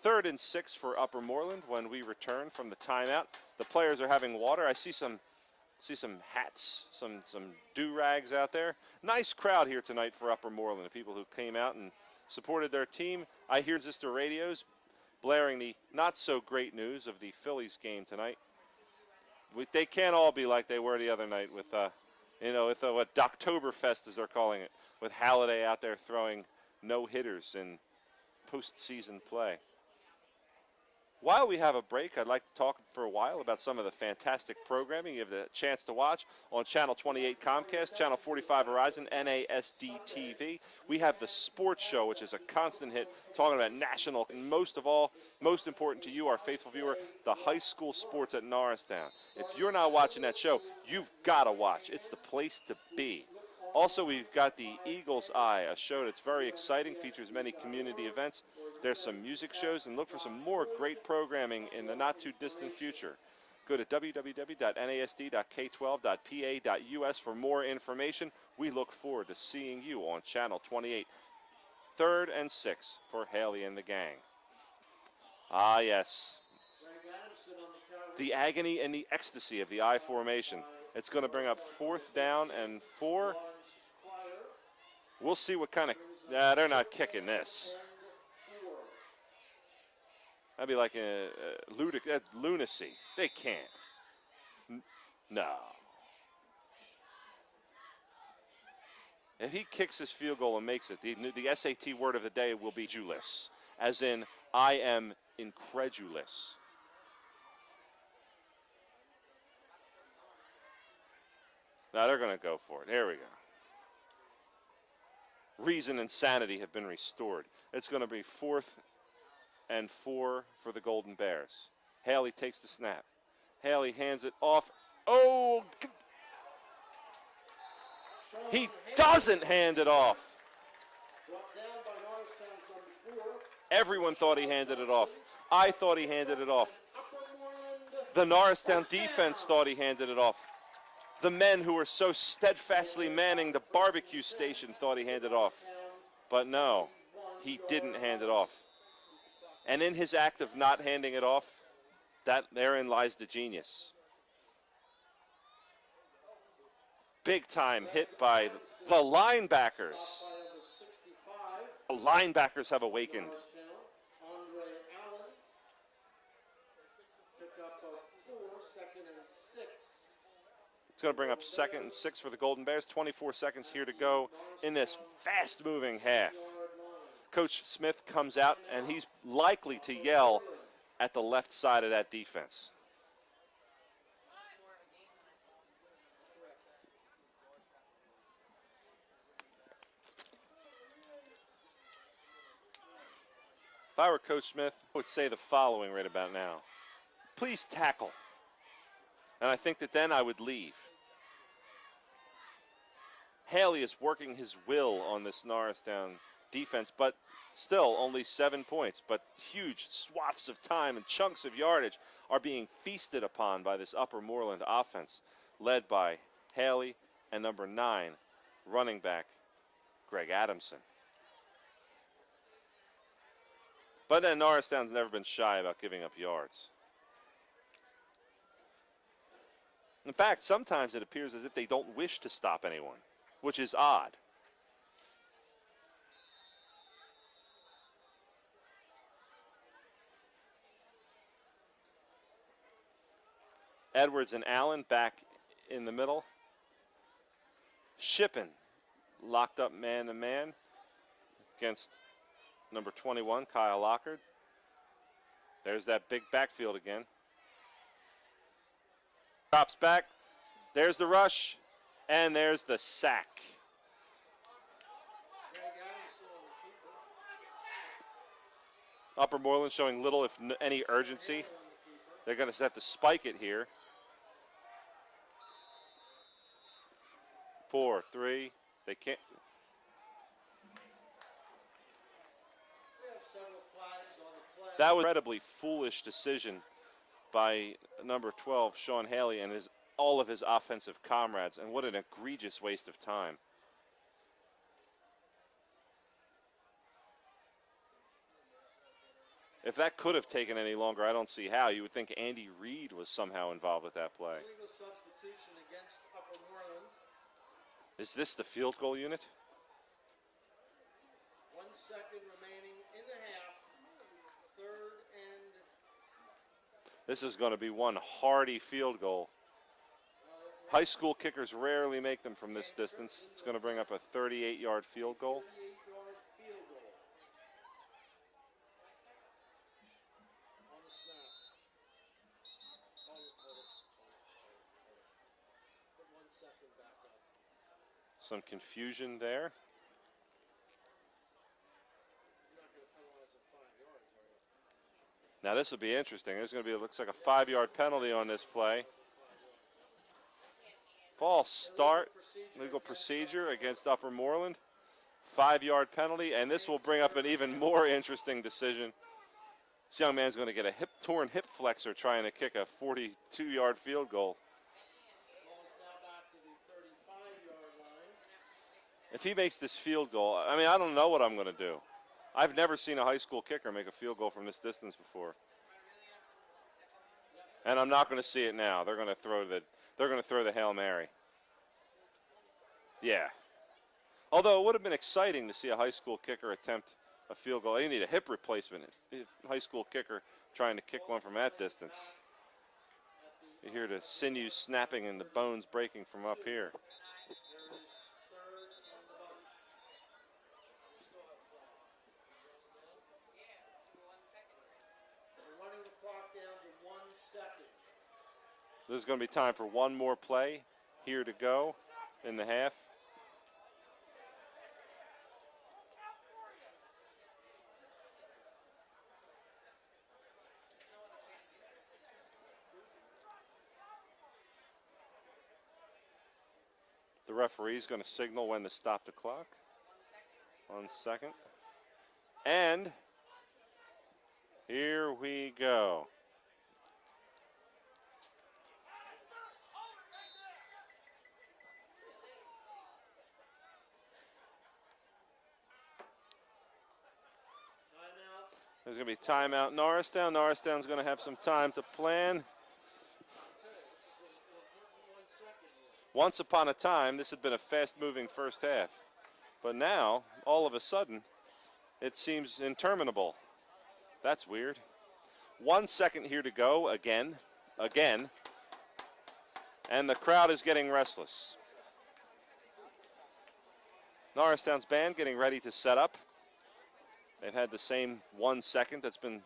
3rd and 6 for Upper Moreland when we return from the timeout. The players are having water. I see some hats, some do-rags out there. Nice crowd here tonight for Upper Moreland, the people who came out and supported their team. I hear transistor radios blaring the not-so-great news of the Phillies game tonight. They can't all be like they were the other night with, what Doctoberfest, as they're calling it, with Halliday out there throwing no-hitters in postseason play. While we have a break, I'd like to talk for a while about some of the fantastic programming you have the chance to watch on Channel 28 Comcast, Channel 45 Verizon, NASD TV. We have the Sports Show, which is a constant hit, talking about national, and most of all, most important to you, our faithful viewer, the high school sports at Norristown. If you're not watching that show, you've got to watch. It's the place to be. Also, we've got the Eagle's Eye, a show that's very exciting, features many community events. There's some music shows, and look for some more great programming in the not-too-distant future. Go to www.nasd.k12.pa.us for more information. We look forward to seeing you on Channel 28. 3rd and 6 for Haley and the gang. Ah, yes. The agony and the ecstasy of the I formation. It's going to bring up 4th down and 4. We'll see what kind of... Nah, they're not kicking this. That'd be like a lunacy. They can't. No. If he kicks his field goal and makes it, the SAT word of the day will be "julous," as in, I am incredulous. Now they're going to go for it. Here we go. Reason and sanity have been restored. It's going to be 4th and 4 for the Golden Bears. Haley takes the snap. Haley hands it off. Oh! He doesn't hand it off. Everyone thought he handed it off. I thought he handed it off. The Norristown defense thought he handed it off. The men who were so steadfastly manning the barbecue station thought he handed it off. But no, he didn't hand it off. And in his act of not handing it off, therein lies the genius. Big time hit by the linebackers. The linebackers have awakened. It's going to bring up 2nd and 6 for the Golden Bears. 24 seconds here to go in this fast-moving half. Coach Smith comes out, and he's likely to yell at the left side of that defense. If I were Coach Smith, I would say the following right about now. Please tackle. And I think that then I would leave. Haley is working his will on this Norristown defense, but still only 7 points. But huge swaths of time and chunks of yardage are being feasted upon by this Upper Moreland offense, led by Haley and number 9, running back Greg Adamson. But then Norristown's never been shy about giving up yards. In fact, sometimes it appears as if they don't wish to stop anyone, which is odd. Edwards and Allen back in the middle. Shippen locked up man-to-man against number 21, Kyle Lockard. There's that big backfield again. Drops back, There's the rush, and there's the sack. Upper Moreland showing little, if any, urgency. They're going to have to spike it here. 4, 3. They can't. That was an incredibly foolish decision by number 12, Sean Haley, and all of his offensive comrades, and what an egregious waste of time. If that could have taken any longer, I don't see how. You would think Andy Reid was somehow involved with that play. Legal substitution against Upper Moreland. Is this the field goal unit? 1 second remaining in the half. Third and... This is going to be one hardy field goal. High school kickers rarely make them from this distance. It's going to bring up a 38-yard field goal. 38-yard field goal. On the snap. Put 1 second back up. Some confusion there. You're not going to penalize them 5 yards, are you? Now this will be interesting. There's going to be, it looks like a 5-yard penalty on this play. False start, legal procedure against Upper Moreland. 5-yard penalty, and this will bring up an even more interesting decision. This young man's going to get a torn hip flexor trying to kick a 42-yard field goal. Ball is now back to the 35-yard line. If he makes this field goal, I mean, I don't know what I'm going to do. I've never seen a high school kicker make a field goal from this distance before. And I'm not going to see it now. They're going to throw the Hail Mary. Yeah. Although it would have been exciting to see a high school kicker attempt a field goal. You need a hip replacement if high school kicker trying to kick one from that distance. You hear the sinews snapping and the bones breaking from up here. There's going to be time for one more play here to go in the half. The referee's going to signal when to stop the clock. 1 second. And here we go. There's going to be timeout Norristown. Norristown's going to have some time to plan. Once upon a time, this had been a fast-moving first half. But now, all of a sudden, it seems interminable. That's weird. 1 second here to go, again. And the crowd is getting restless. Norristown's band getting ready to set up. They've had the same 1 second that's been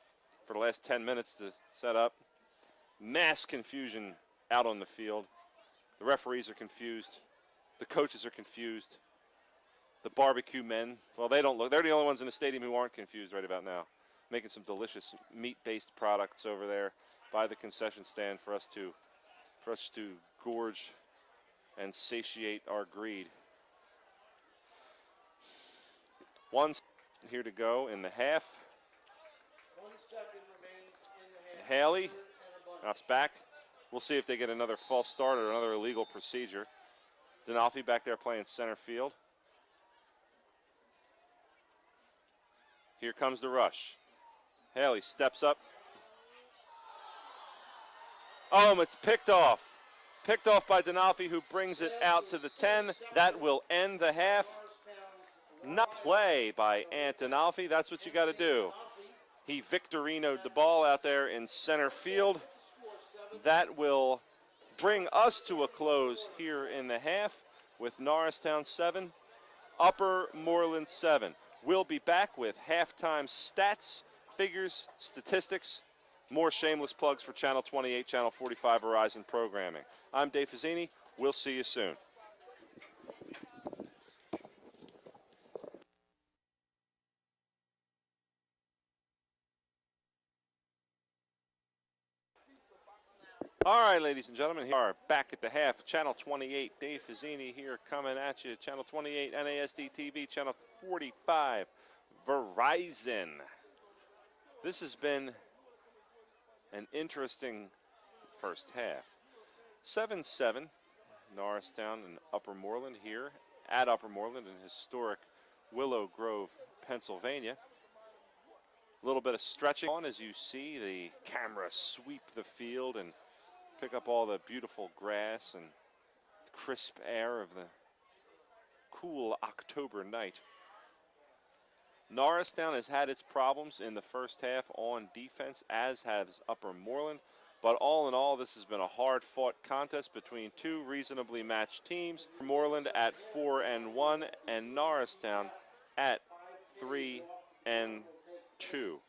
for the last 10 minutes to set up. Mass confusion out on the field. The referees are confused. The coaches are confused. The barbecue men, well, they don't look. They're the only ones in the stadium who aren't confused right about now. Making some delicious meat-based products over there by the concession stand for us to gorge and satiate our greed. 1 second here to go in the half. 1 second remains in the half. Haley drops back. We'll see if they get another false start or another illegal procedure. Denalfi back there playing center field. Here comes the rush. Haley steps up. Oh, it's picked off. Picked off by Denalfi, who brings it out to the 10. That will end the half. Not play by Ant Denalfi. That's what you got to do. He Victorino'd the ball out there in center field. That will bring us to a close here in the half with Norristown 7, Upper Moreland 7. We'll be back with halftime stats, figures, statistics, more shameless plugs for Channel 28, Channel 45 Verizon programming. I'm Dave Fazzini. We'll see you soon. All right, ladies and gentlemen, here we are back at the half. Channel 28, Dave Fazzini here coming at you. Channel 28, NASD TV, Channel 45, Verizon. This has been an interesting first half. 7-7, Norristown and Upper Moreland here at Upper Moreland in historic Willow Grove, Pennsylvania. A little bit of stretching on as you see the camera sweep the field and pick up all the beautiful grass and crisp air of the cool October night. Norristown has had its problems in the first half on defense, as has Upper Moreland. But all in all, this has been a hard-fought contest between two reasonably matched teams. Moreland at 4-1 and Norristown at 3-2. You're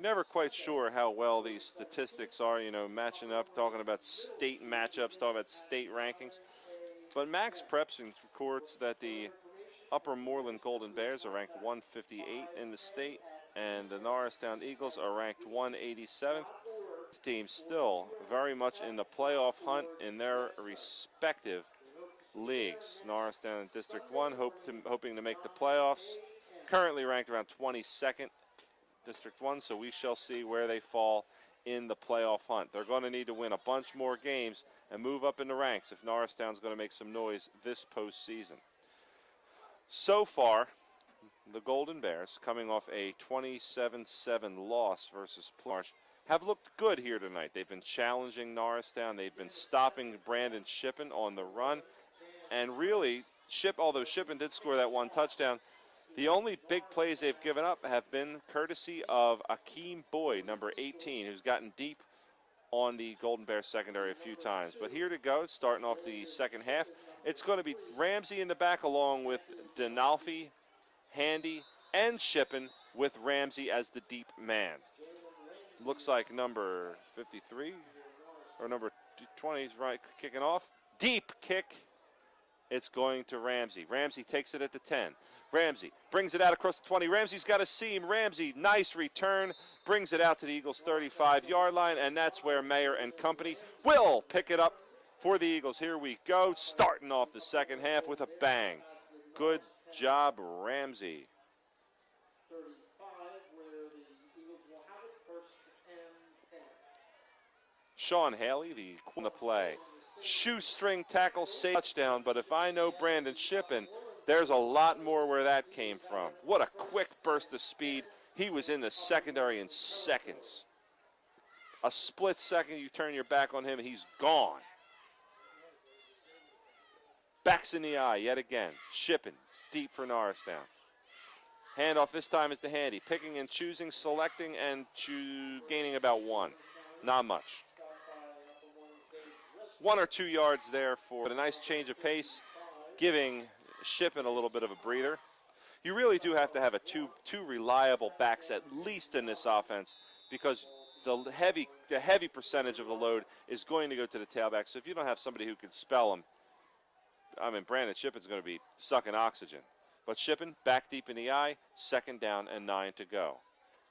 never quite sure how well these statistics are, you know, matching up, talking about state matchups, talking about state rankings. But Max Preps records that the Upper Moreland Golden Bears are ranked 158 in the state, and the Norristown Eagles are ranked 187th. Teams still very much in the playoff hunt in their respective leagues. Norristown in District 1 hoping to make the playoffs, currently ranked around 22nd. District 1, so we shall see where they fall in the playoff hunt. They're going to need to win a bunch more games and move up in the ranks if Norristown's going to make some noise this postseason. So far, the Golden Bears, coming off a 27-7 loss versus Marsh, have looked good here tonight. They've been challenging Norristown. They've been stopping Brandon Shippen on the run. And really, although Shippen did score that one touchdown, the only big plays they've given up have been courtesy of Akeem Boyd, number 18, who's gotten deep on the Golden Bears secondary a few times. But here to go, starting off the second half, it's going to be Ramsey in the back along with Denalfi, Handy, and Shippen, with Ramsey as the deep man. Looks like number 53 or number 20 is right, kicking off. Deep kick. It's going to Ramsey. Ramsey takes it at the 10. Ramsey brings it out across the 20. Ramsey's got a seam. Ramsey, nice return. Brings it out to the Eagles' 35-yard line, and that's where Mayer and company will pick it up for the Eagles. Here we go, starting off the second half with a bang. Good job, Ramsey. 35, where the Eagles will have it, first and 10. Sean Haley, the play. Shoestring tackle, save, touchdown, but if I know Brandon Shippen, there's a lot more where that came from. What a quick burst of speed. He was in the secondary in seconds. A split second, you turn your back on him, he's gone. Backs in the eye yet again. Shippen, deep for Norristown. Handoff this time is to Handy. Picking and choosing, selecting, and gaining about one. Not much. 1 or 2 yards there for a nice change of pace, giving Shippen a little bit of a breather. You really do have to have two reliable backs at least in this offense, because the heavy percentage of the load is going to go to the tailback. So if you don't have somebody who can spell them, I mean, Brandon Shippen's going to be sucking oxygen. But Shippen back deep in the eye, second down and 9 to go.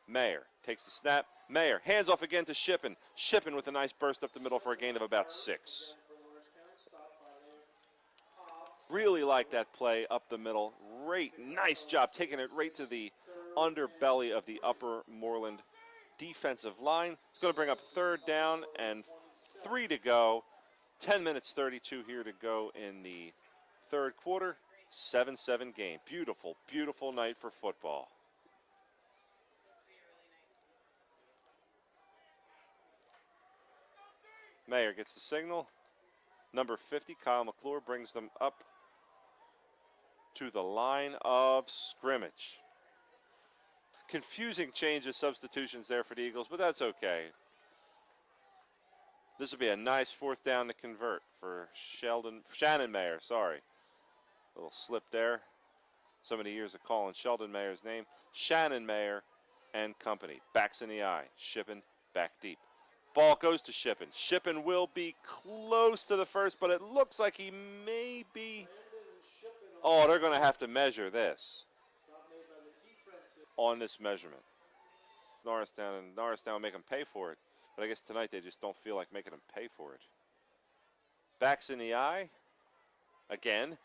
Mayer takes the snap. Mayer hands off again to Shippen. Shippen with a nice burst up the middle for a gain of about 6. Really like that play up the middle. Great, nice job taking it right to the underbelly of the Upper Moreland defensive line. It's going to bring up third down and 3 to go. 10 minutes 32 here to go in the third quarter. 7-7 game. Beautiful, beautiful night for football. Mayer gets the signal. Number 50, Kyle McClure, brings them up to the line of scrimmage. Confusing change of substitutions there for the Eagles, but that's okay. This will be a nice fourth down to convert for Shannon Mayer, sorry. A little slip there. So many years of calling Sheldon Mayer's name. Shannon Mayer and company. Backs in the eye. Shippen back deep. Ball goes to Shippen. Shippen will be close to the first, but it looks like he may be. Oh, they're going to have to measure this on this measurement. Norristown will make them pay for it. But I guess tonight they just don't feel like making them pay for it. Backs in the eye. Again.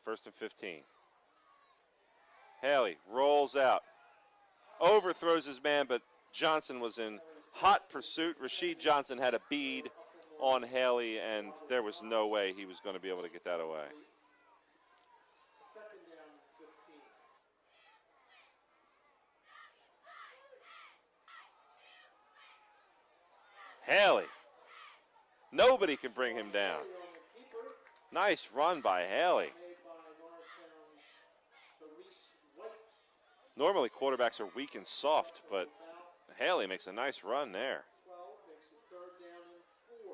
1st and 15. Haley rolls out. Overthrows his man, but Johnson was in hot pursuit. Rasheed Johnson had a bead on Haley, and there was no way he was going to be able to get that away. Haley. Nobody can bring him down. Nice run by Haley. Normally quarterbacks are weak and soft, but Haley makes a nice run there.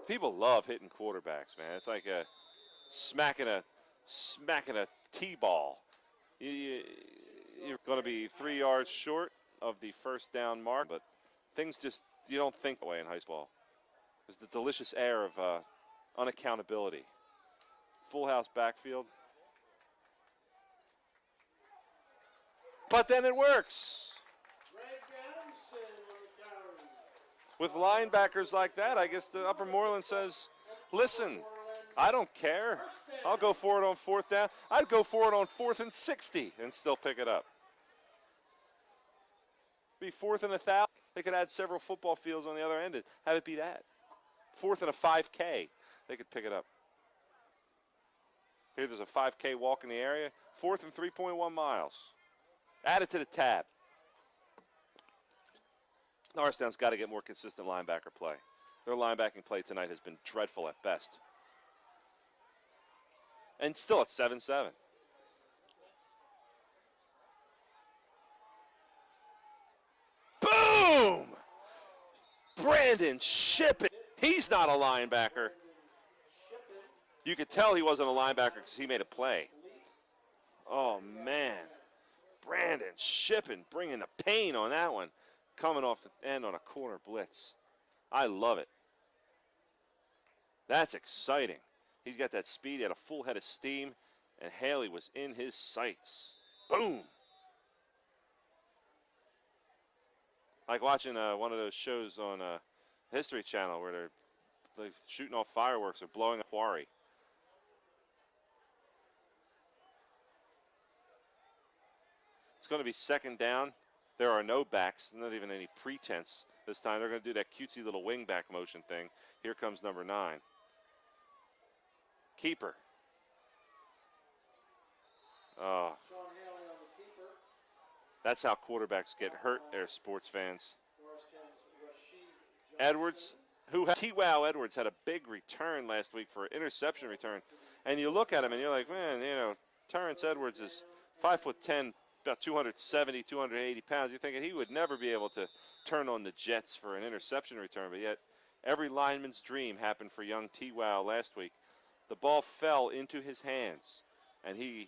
People love hitting quarterbacks, man. It's like smacking a T-ball. You're going to be 3 yards short of the first down mark, but things just, you don't think that way in high school. There's the delicious air of unaccountability. Full house backfield. But then it works. With linebackers like that, I guess the Upper Moreland says, listen, I don't care. I'll go for it on 4th down. I'd go for it on 4th and 60 and still pick it up. Be 4th and 1,000. They could add several football fields on the other end and have it be that. 4th and a 5K. They could pick it up. Here there's a 5K walk in the area. 4th and 3.1 miles. Add it to the tab. Norristown's got to get more consistent linebacker play. Their linebacking play tonight has been dreadful at best. And still at 7-7. Boom! Brandon Shippen. He's not a linebacker. You could tell he wasn't a linebacker because he made a play. Oh, man. Brandon Shippen bringing the pain on that one. Coming off the end on a corner blitz. I love it. That's exciting. He's got that speed. He had a full head of steam, and Haley was in his sights. Boom. Like watching one of those shows on History Channel where they're shooting off fireworks or blowing a quarry. It's going to be 2nd down. There are no backs, not even any pretense this time. They're going to do that cutesy little wing back motion thing. Here comes number 9. Keeper. Oh. That's how quarterbacks get hurt there, sports fans. Edwards, T-Wow Edwards had a big return last week for an interception return. And you look at him and you're like, man, you know, Terrence Edwards is 5'10", about 270, 280 pounds. You're thinking he would never be able to turn on the Jets for an interception return, but yet every lineman's dream happened for young T-Wow last week. The ball fell into his hands, and he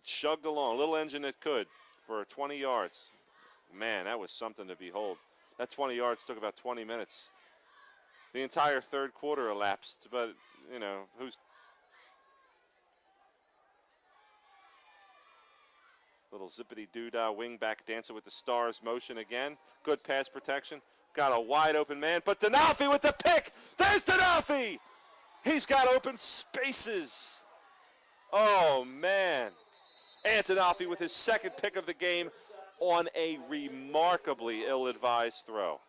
chugged along, little engine that could, for 20 yards. Man, that was something to behold. That 20 yards took about 20 minutes. The entire 3rd quarter elapsed, but, you know, who's... Little zippity-doo-dah wingback dancing with the stars motion again. Good pass protection. Got a wide open man, but Danafi with the pick. There's Danafi. He's got open spaces. Oh, man. Antonoffy with his 2nd pick of the game on a remarkably ill-advised throw.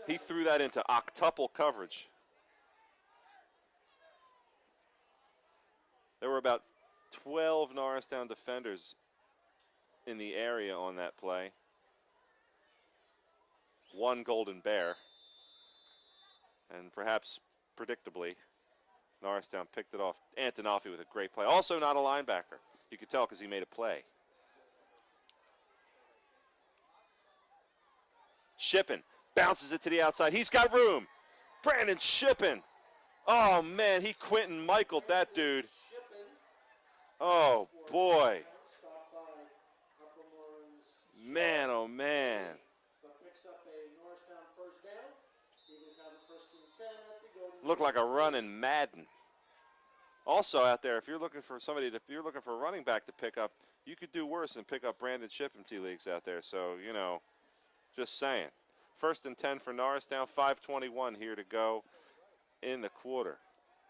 He threw that into octuple coverage. There were about 12 Norristown defenders in the area on that play. 1 Golden Bear. And perhaps predictably, Norristown picked it off. Antonoffy with a great play. Also not a linebacker. You could tell because he made a play. Shippen bounces it to the outside. He's got room. Brandon Shippen. Oh, man, he Quentin Michael'd that dude. Oh, boy. Stopped by Upper Moreland's Man, oh, man. but picks up a Norristown first down. Eagles have a 1st and 10 at the Golden. Looked like a run in Madden. Also out there, if you're looking for a running back to pick up, you could do worse than pick up Brandon Ship in T leagues out there. So, you know, just saying. 1st and 10 for Norristown, 5:21 here to go in the quarter.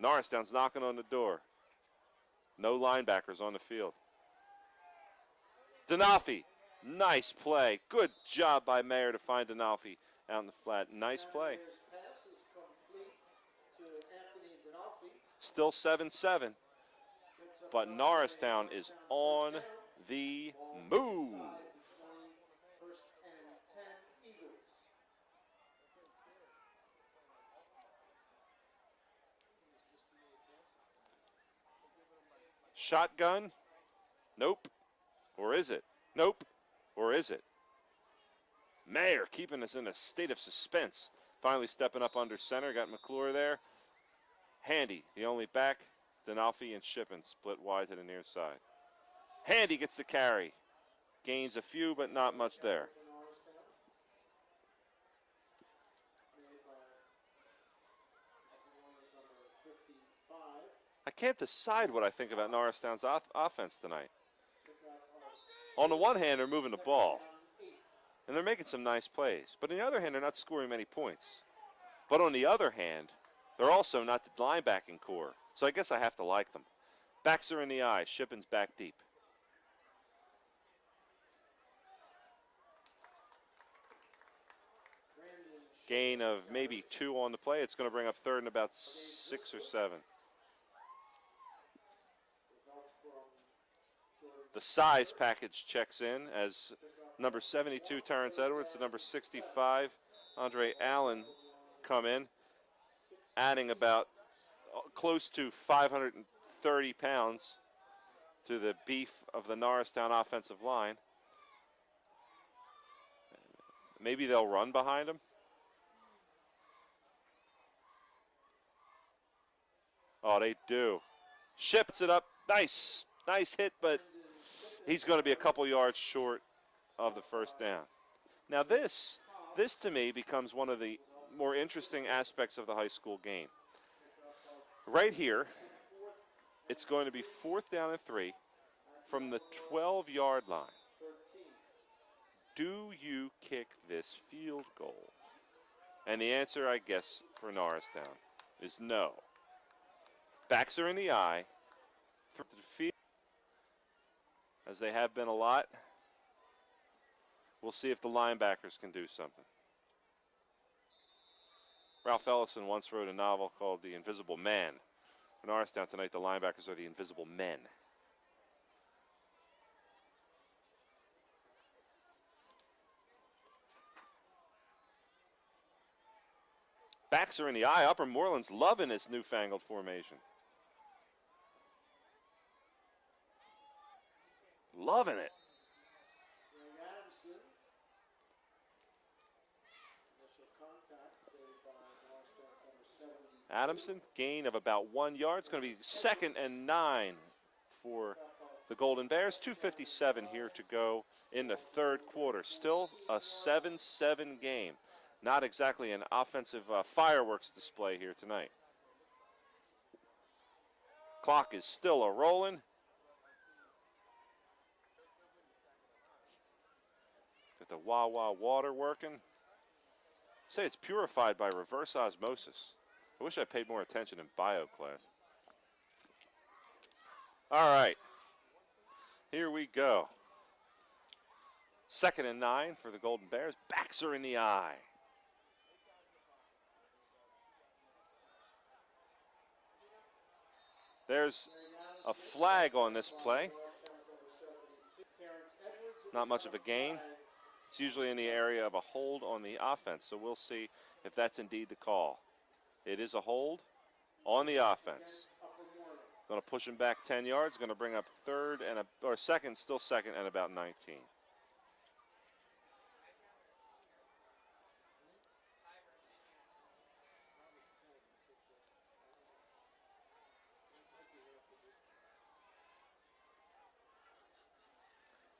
Norristown's knocking on the door. No linebackers on the field. D'Onofrio, nice play. Good job by Mayer to find D'Onofrio out in the flat. Nice play. Pass is complete to Anthony D'Onofrio. Still 7-7, but Norristown is on the move. 1st and 10 Eagles. Shotgun? Nope. Or is it? Nope. Or is it? Mayer keeping us in a state of suspense. Finally stepping up under center. Got McClure there. Handy, the only back. D'Onofrio and Shippen split wide to the near side. Handy gets the carry. Gains a few, but not much there. I can't decide what I think about Norristown's offense tonight. On the one hand, they're moving the ball, and they're making some nice plays. But on the other hand, they're not scoring many points. But on the other hand, they're also not the linebacking core, so I guess I have to like them. Backs are in the eye. Shippen's back deep. Gain of maybe 2 on the play. It's going to bring up 3rd and about 6 or 7. The size package checks in as number 72, Terrence Edwards, to number 65, Andre Allen, come in, adding about close to 530 pounds to the beef of the Norristown offensive line. Maybe they'll run behind him. Oh, they do. Ships it up. Nice hit, but he's going to be a couple yards short of the 1st down. Now this to me becomes one of the more interesting aspects of the high school game. Right here, it's going to be 4th down and 3 from the 12-yard line. Do you kick this field goal? And the answer, I guess, for Norristown is no. Backs are in the eye. Through the field, as they have been a lot. We'll see if the linebackers can do something. Ralph Ellison once wrote a novel called The Invisible Man. In Norristown tonight, the linebackers are the invisible men. Backs are in the eye. Upper Moreland's loving his newfangled formation. Loving it. Adamson, gain of about 1 yard. It's going to be 2nd and 9 for the Golden Bears. 2:57 here to go in the 3rd quarter. Still a 7-7 game. Not exactly an offensive fireworks display here tonight. Clock is still a-rolling. Got the wah-wah water working. Say it's purified by reverse osmosis. I wish I paid more attention in bio class. All right. Here we go. 2nd and 9 for the Golden Bears. Backs are in the eye. There's a flag on this play. Not much of a gain. It's usually in the area of a hold on the offense, so we'll see if that's indeed the call. It is a hold on the offense. Going to push him back 10 yards. Going to bring up 3rd and second, still 2nd and about 19.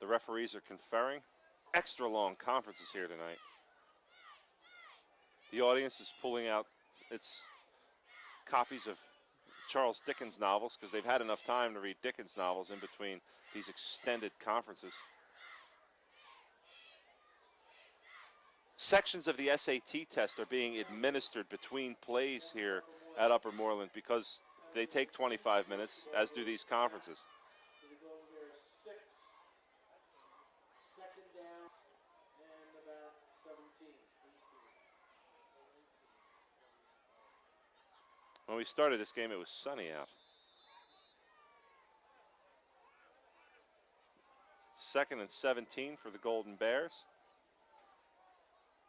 The referees are conferring. Extra long conferences here tonight. The audience is pulling out its copies of Charles Dickens novels because they've had enough time to read Dickens novels in between these extended conferences. Sections of the SAT test are being administered between plays here at Upper Moreland because they take 25 minutes, as do these conferences. So the Golden Bears 6, second down, and about 17, 18. When we started this game, it was sunny out. Second and 17 for the Golden Bears.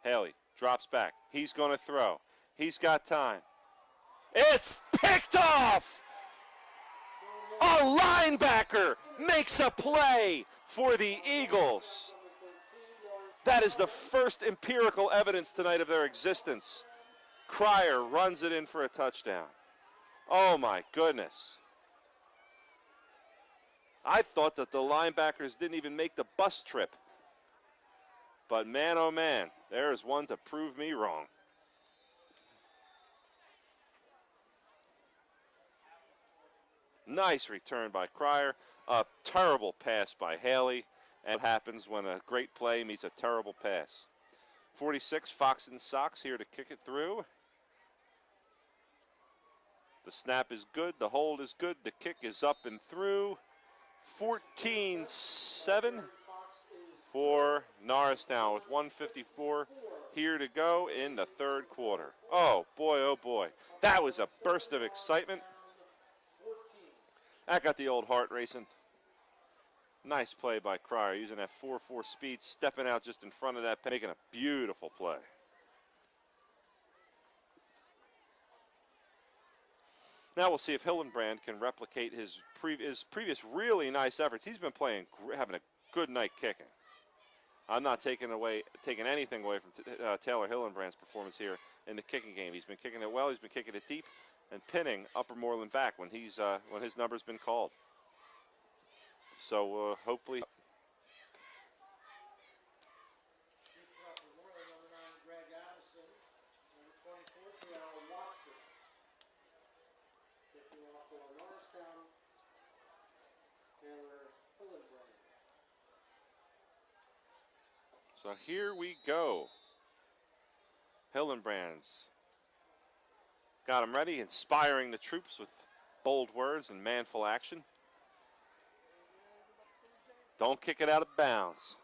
Haley drops back. He's going to throw. He's got time. It's picked off! A linebacker makes a play for the Eagles. That is the first empirical evidence tonight of their existence. Cryer runs it in for a touchdown. Oh my goodness. I thought that the linebackers didn't even make the bus trip. But man, oh man, there is one to prove me wrong. Nice return by Cryer. A terrible pass by Haley. And what happens when a great play meets a terrible pass? 46, Fox and Sox here to kick it through. The snap is good. The hold is good. The kick is up and through. 14-7 for Norristown with 1:54 here to go in the third quarter. Oh boy, that was a burst of excitement. That got the old heart racing. Nice play by Cryer, using that 4.4 speed, stepping out just in front of that, making a beautiful play. Now we'll see if Hillenbrand can replicate his previous really nice efforts. He's been playing, having a good night kicking. I'm not taking anything away from Taylor Hillenbrand's performance here in the kicking game. He's been kicking it well. He's been kicking it deep and pinning Upper Moreland back when his number's been called. So hopefully. So here we go. Hillenbrand's got him ready, inspiring the troops with bold words and manful action. Don't kick it out of bounds.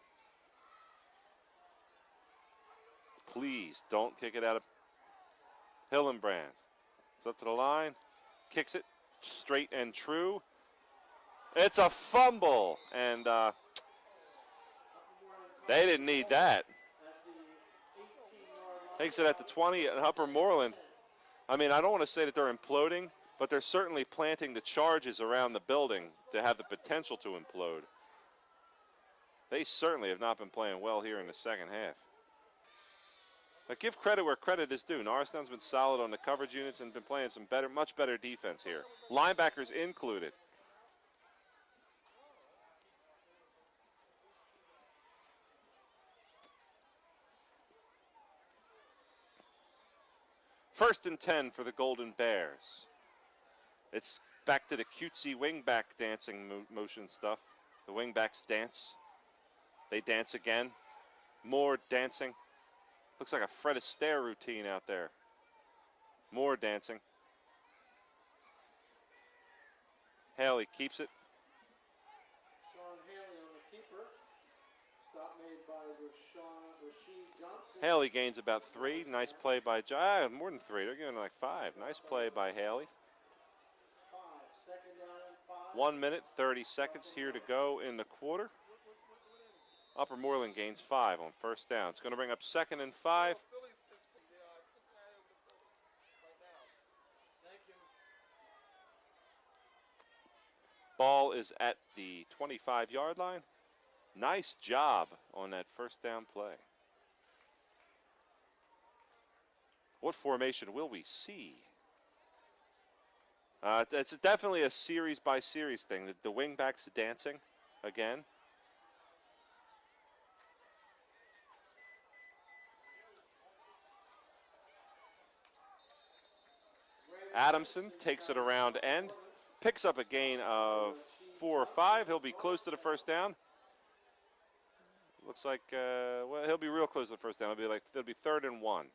Please don't kick it out of. Hillenbrand. It's up to the line. Kicks it straight and true. It's a fumble. And they didn't need that. Takes it at the 20 at Upper Moreland. I mean, I don't want to say that they're imploding, but they're certainly planting the charges around the building to have the potential to implode. They certainly have not been playing well here in the second half. But give credit where credit is due. Norristown's been solid on the coverage units and been playing some much better defense here. Linebackers included. First and 10 for the Golden Bears. It's back to the cutesy wingback dancing motion stuff. The wingbacks dance. They dance again. More dancing. Looks like a Fred Astaire routine out there. More dancing. Haley keeps it. Sean Haley on the keeper. Stop made by Rasheed Johnson. Haley gains about 3. Nice play by more than 3. They're giving like 5. Nice play by Haley. 5. Second down and 5. 1 minute, 30 seconds here to go in the quarter. Upper Moreland gains 5 on first down. It's going to bring up second and 5. Ball is at the 25-yard line. Nice job on that first down play. What formation will we see? It's definitely a series by series thing. The wingbacks dancing again. Adamson takes it around end, picks up a gain of 4 or 5. He'll be close to the first down. Looks like, well, he'll be real close to the first down. It'll be 3rd and 1.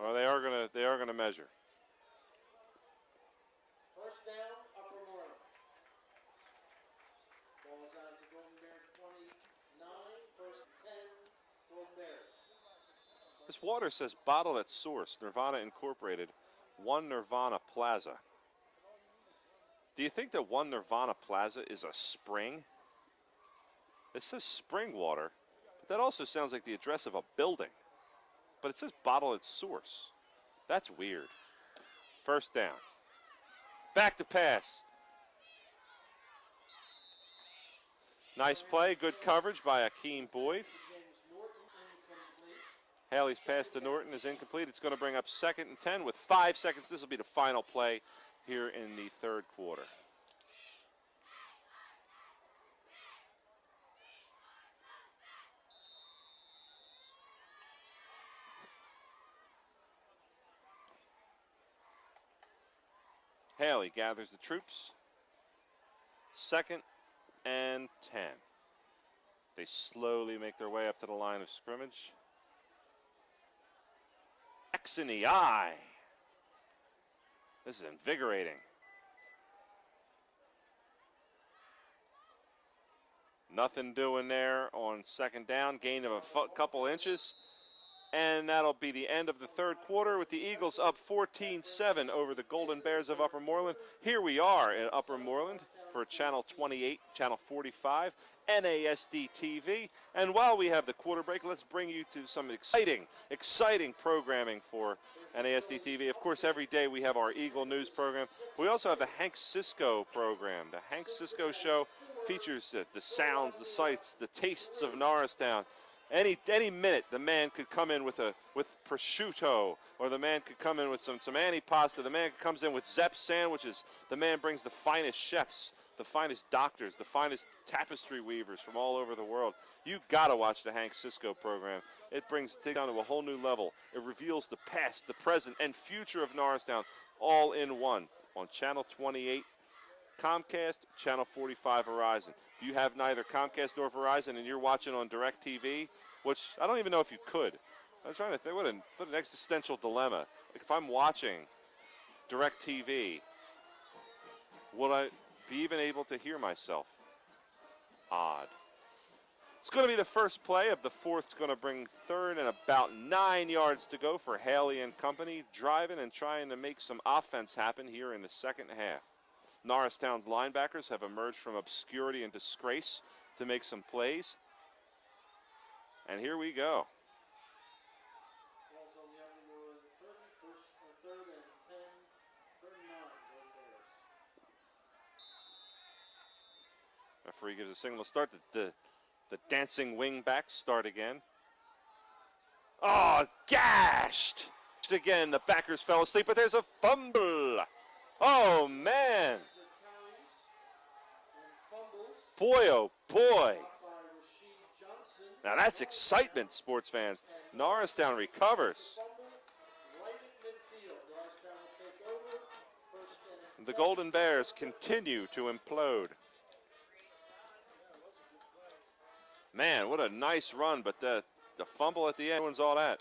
Well, they are gonna measure. First down, Upper Moreland. Ball is out of the Golden Bear 29, first and 10, Golden Bears. This water says bottled at source, Nirvana Incorporated, 1 Nirvana Plaza. Do you think that 1 Nirvana Plaza is a spring? It says spring water, but that also sounds like the address of a building. But it says bottle at source. That's weird. First down. Back to pass. Nice play, good coverage by Akeem Boyd. Haley's pass to Norton is incomplete. It's going to bring up 2nd and 10 with 5 seconds. This will be the final play here in the 3rd quarter. Haley gathers the troops. 2nd and 10. They slowly make their way up to the line of scrimmage. X in the eye. This is invigorating. Nothing doing there on 2nd down. Gain of a couple inches. And that'll be the end of the 3rd quarter with the Eagles up 14-7 over the Golden Bears of Upper Moreland. Here we are at Upper Moreland for Channel 28, Channel 45, NASD TV. And while we have the quarter break, let's bring you to some exciting programming for NASD TV. Of course, every day we have our Eagle News program. We also have the Hank Cisco program. The Hank Cisco show features the sounds, the sights, the tastes of Norristown. Any minute, the man could come in with prosciutto, or the man could come in with some antipasta. The man comes in with Zepp sandwiches. The man brings the finest chefs, the finest doctors, the finest tapestry weavers from all over the world. You gotta watch the Hank Cisco program. It brings things down to a whole new level. It reveals the past, the present, and future of Norristown all in one on Channel 28. Comcast, Channel 45 Verizon. If you have neither Comcast nor Verizon and you're watching on DirecTV, which I don't even know if you could. I was trying to think, what an existential dilemma. Like if I'm watching DirecTV, will I be even able to hear myself? Odd. It's going to be the first play of the 4th. It's going to bring 3rd and about 9 yards to go for Haley and company, driving and trying to make some offense happen here in the 2nd half. Norristown's linebackers have emerged from obscurity and disgrace to make some plays. And here we go. Referee gives a signal to start. The dancing wing backs start again. Oh, gashed! Again, the backers fell asleep, but there's a fumble. Oh, man. Boy, oh, boy. Now that's excitement, sports fans. Norristown recovers. The Golden Bears continue to implode. Man, what a nice run, but the fumble at the end ruins all that.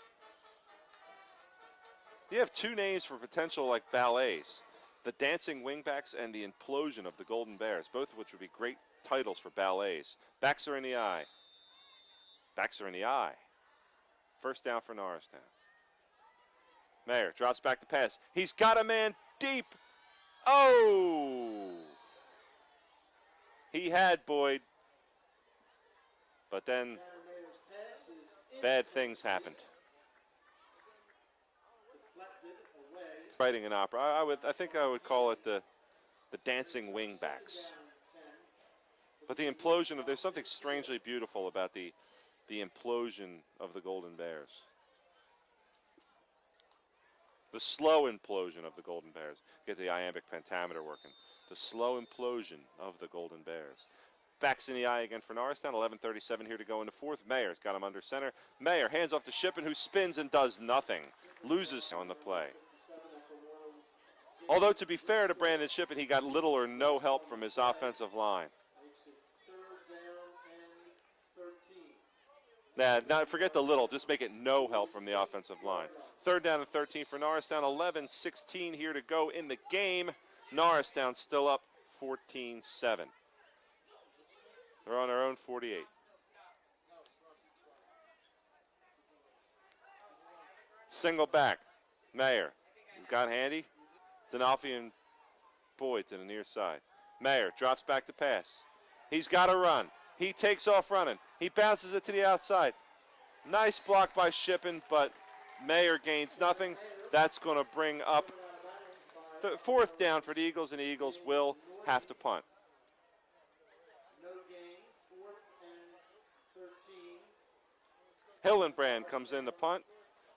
You have 2 names for potential like ballets. The Dancing Wingbacks and the Implosion of the Golden Bears, both of which would be great titles for ballets. Backs are in the eye. Backs are in the eye. First down for Norristown. Mayer drops back to pass. He's got a man deep. Oh! He had Boyd. But then bad things happened. Writing an opera. I think I would call it the dancing wingbacks. But the implosion of, there's something strangely beautiful about the implosion of the Golden Bears. The slow implosion of the Golden Bears. Get the iambic pentameter working. The slow implosion of the Golden Bears. backs in the eye again for Norristown. 11:37 here to go in the fourth. Mayer's got him under center. Mayer hands off to Shippen, who spins and does nothing. Loses on the play. Although, to be fair to Brandon Shippen, he got little or no help from his offensive line. Forget the little. Just make it no help from the offensive line. 3rd down and 13 for Norristown. 11:16 here to go in the game. Norristown still up 14-7. They're on their own 48. Single back. Mayer. He's got handy. Denalfi and Boyd to the near side. Mayer drops back to pass. He's got to run. He takes off running. He bounces it to the outside. Nice block by Shippen, but Mayer gains nothing. That's going to bring up 4th down for the Eagles, and the Eagles will have to punt. No gain, 4th and 13. Hillenbrand comes in to punt.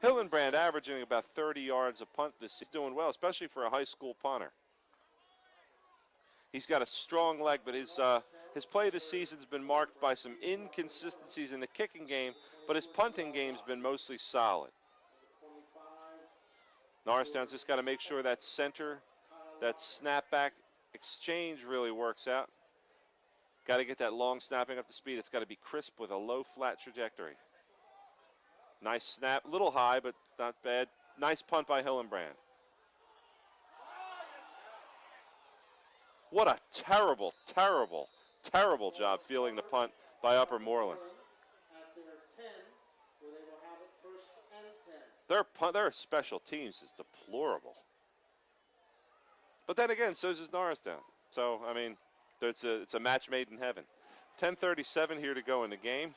Hillenbrand averaging about 30 yards a punt this season. He's doing well, especially for a high school punter. He's got a strong leg, but his play this season's been marked by some inconsistencies in the kicking game, but his punting game's been mostly solid. Norristown's just got to make sure that center, that snapback exchange really works out. Got to get that long snapping up to speed. It's got to be crisp with a low, flat trajectory. Nice snap, little high, but not bad. Nice punt by Hillenbrand. What a terrible, terrible, terrible job fielding the punt by Upper Moreland. At their 10, where they will have it 1st and 10. Their special teams is deplorable. But then again, so is Norristown. So, I mean, it's a match made in heaven. 10:37 here to go in the game.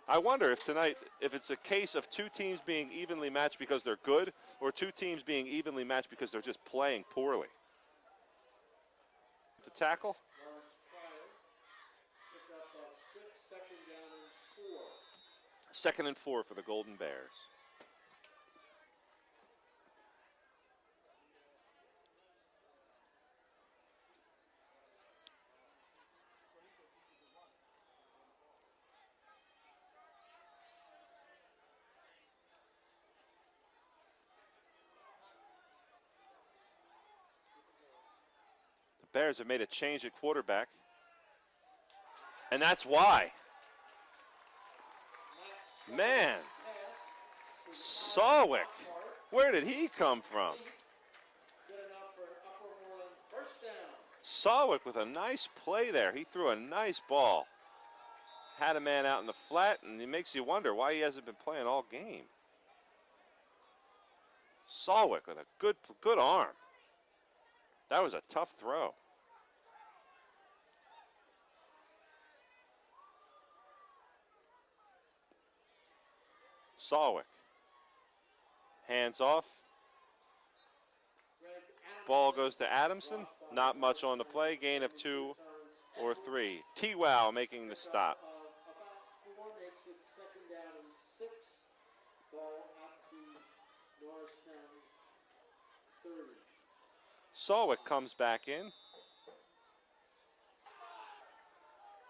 I wonder if tonight, if it's a case of 2 teams being evenly matched because they're good, or 2 teams being evenly matched because they're just playing poorly. To tackle. Pick up 6, 2nd down and 4. 2nd and 4 for the Golden Bears. Bears have made a change at quarterback, and that's why. Man, Sawick, where did he come from? Good enough for Upper Moreland, 1st down. Sawick with a nice play there. He threw a nice ball. Had a man out in the flat, and it makes you wonder why he hasn't been playing all game. Sawick with a good arm. That was a tough throw. Sawick. Hands off. Ball goes to Adamson. Not much on the play. Gain of 2 or 3. T-Wow making the stop. About 4 makes it 2nd down and 6. Ball at the Norristown 30. Sawick comes back in.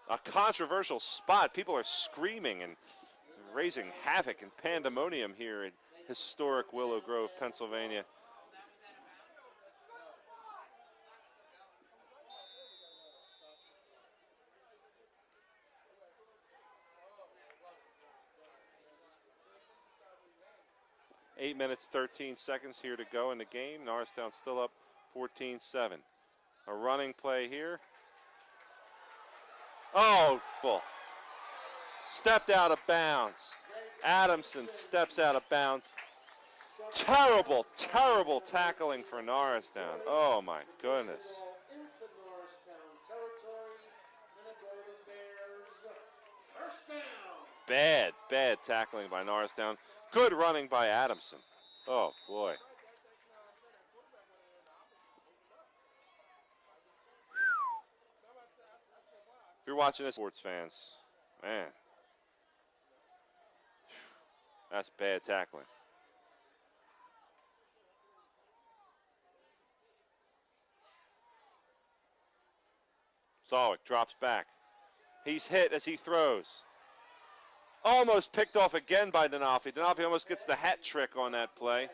A controversial spot. People are screaming and raising havoc and pandemonium here in historic Willow Grove, Pennsylvania. Eight minutes, 13 seconds here to go in the game. Norristown still up 14-7. A running play here. Oh, bull. Stepped out of bounds. Adamson steps out of bounds. Terrible, terrible tackling for Norristown. Oh, my goodness. Into Norristown territory, and the Golden Bears, 1st down. Bad tackling by Norristown. Good running by Adamson. Oh, boy. If you're watching this, sports fans, man, that's bad tackling. Sawick drops back. He's hit as he throws. Almost picked off again by Danafi. Danafi almost gets the hat trick on that play.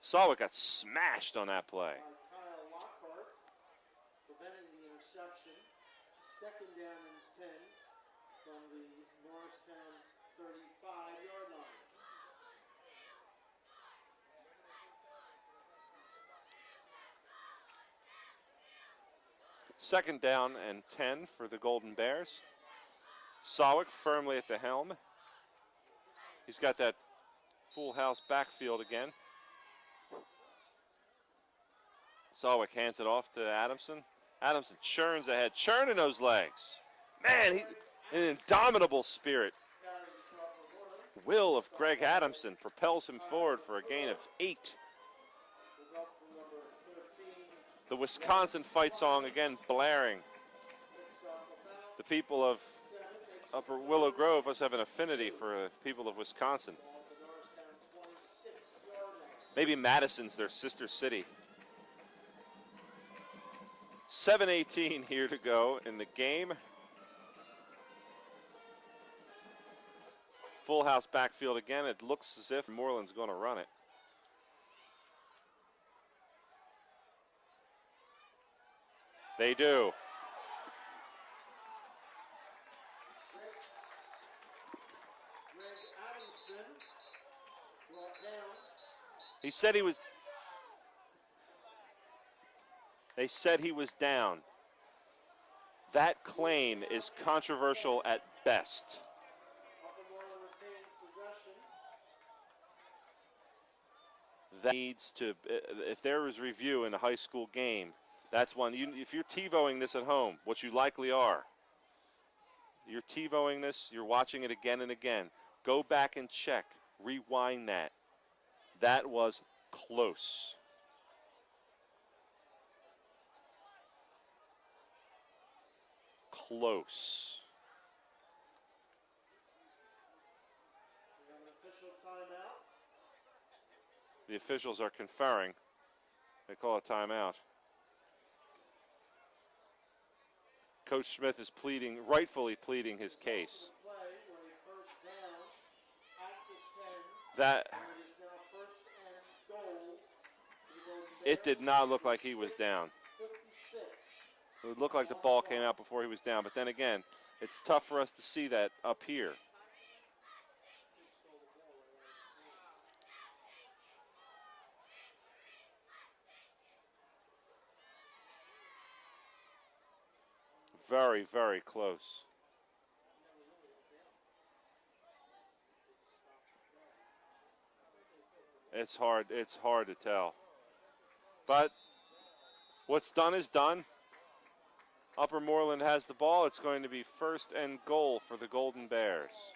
Sawick got smashed on that play. Kyle Lockhart preventing the interception. Second down and 10 from the Norristown 35-yard line. Second down and 10 for the Golden Bears. Sawick firmly at the helm. He's got that full house backfield again. Sawick hands it off to Adamson. Adamson churns ahead, churning those legs. Man, an indomitable spirit. Will of Greg Adamson propels him forward for a gain of 8. The Wisconsin fight song again blaring. The people of Upper Willow Grove must have an affinity for the people of Wisconsin. Maybe Madison's their sister city. 7:18 here to go in the game. Full house backfield again. It looks as if Moreland's going to run it. They do. Greg Adamson brought down. He said he was. They said he was down. That claim is controversial at best. Upper Moreland retains possession. That needs to, if there is review in a high school game, that's one. If you're TiVoing this at home, what you likely are, you're TiVoing this, you're watching it again and again. Go back and check, rewind that. That was close. Close. We have an official timeout. The officials are conferring. They call a timeout. Coach Smith is pleading, rightfully pleading his case. Play where he first down at the 10. That It is now first and goal. For the Golden Bears. it did not look like he was down. 56. It looked like the ball came out before he was down, but then again, it's tough for us to see that up here. Very, very close. It's hard to tell. But what's done is done. Upper Moreland has the ball. It's going to be first and goal for the Golden Bears.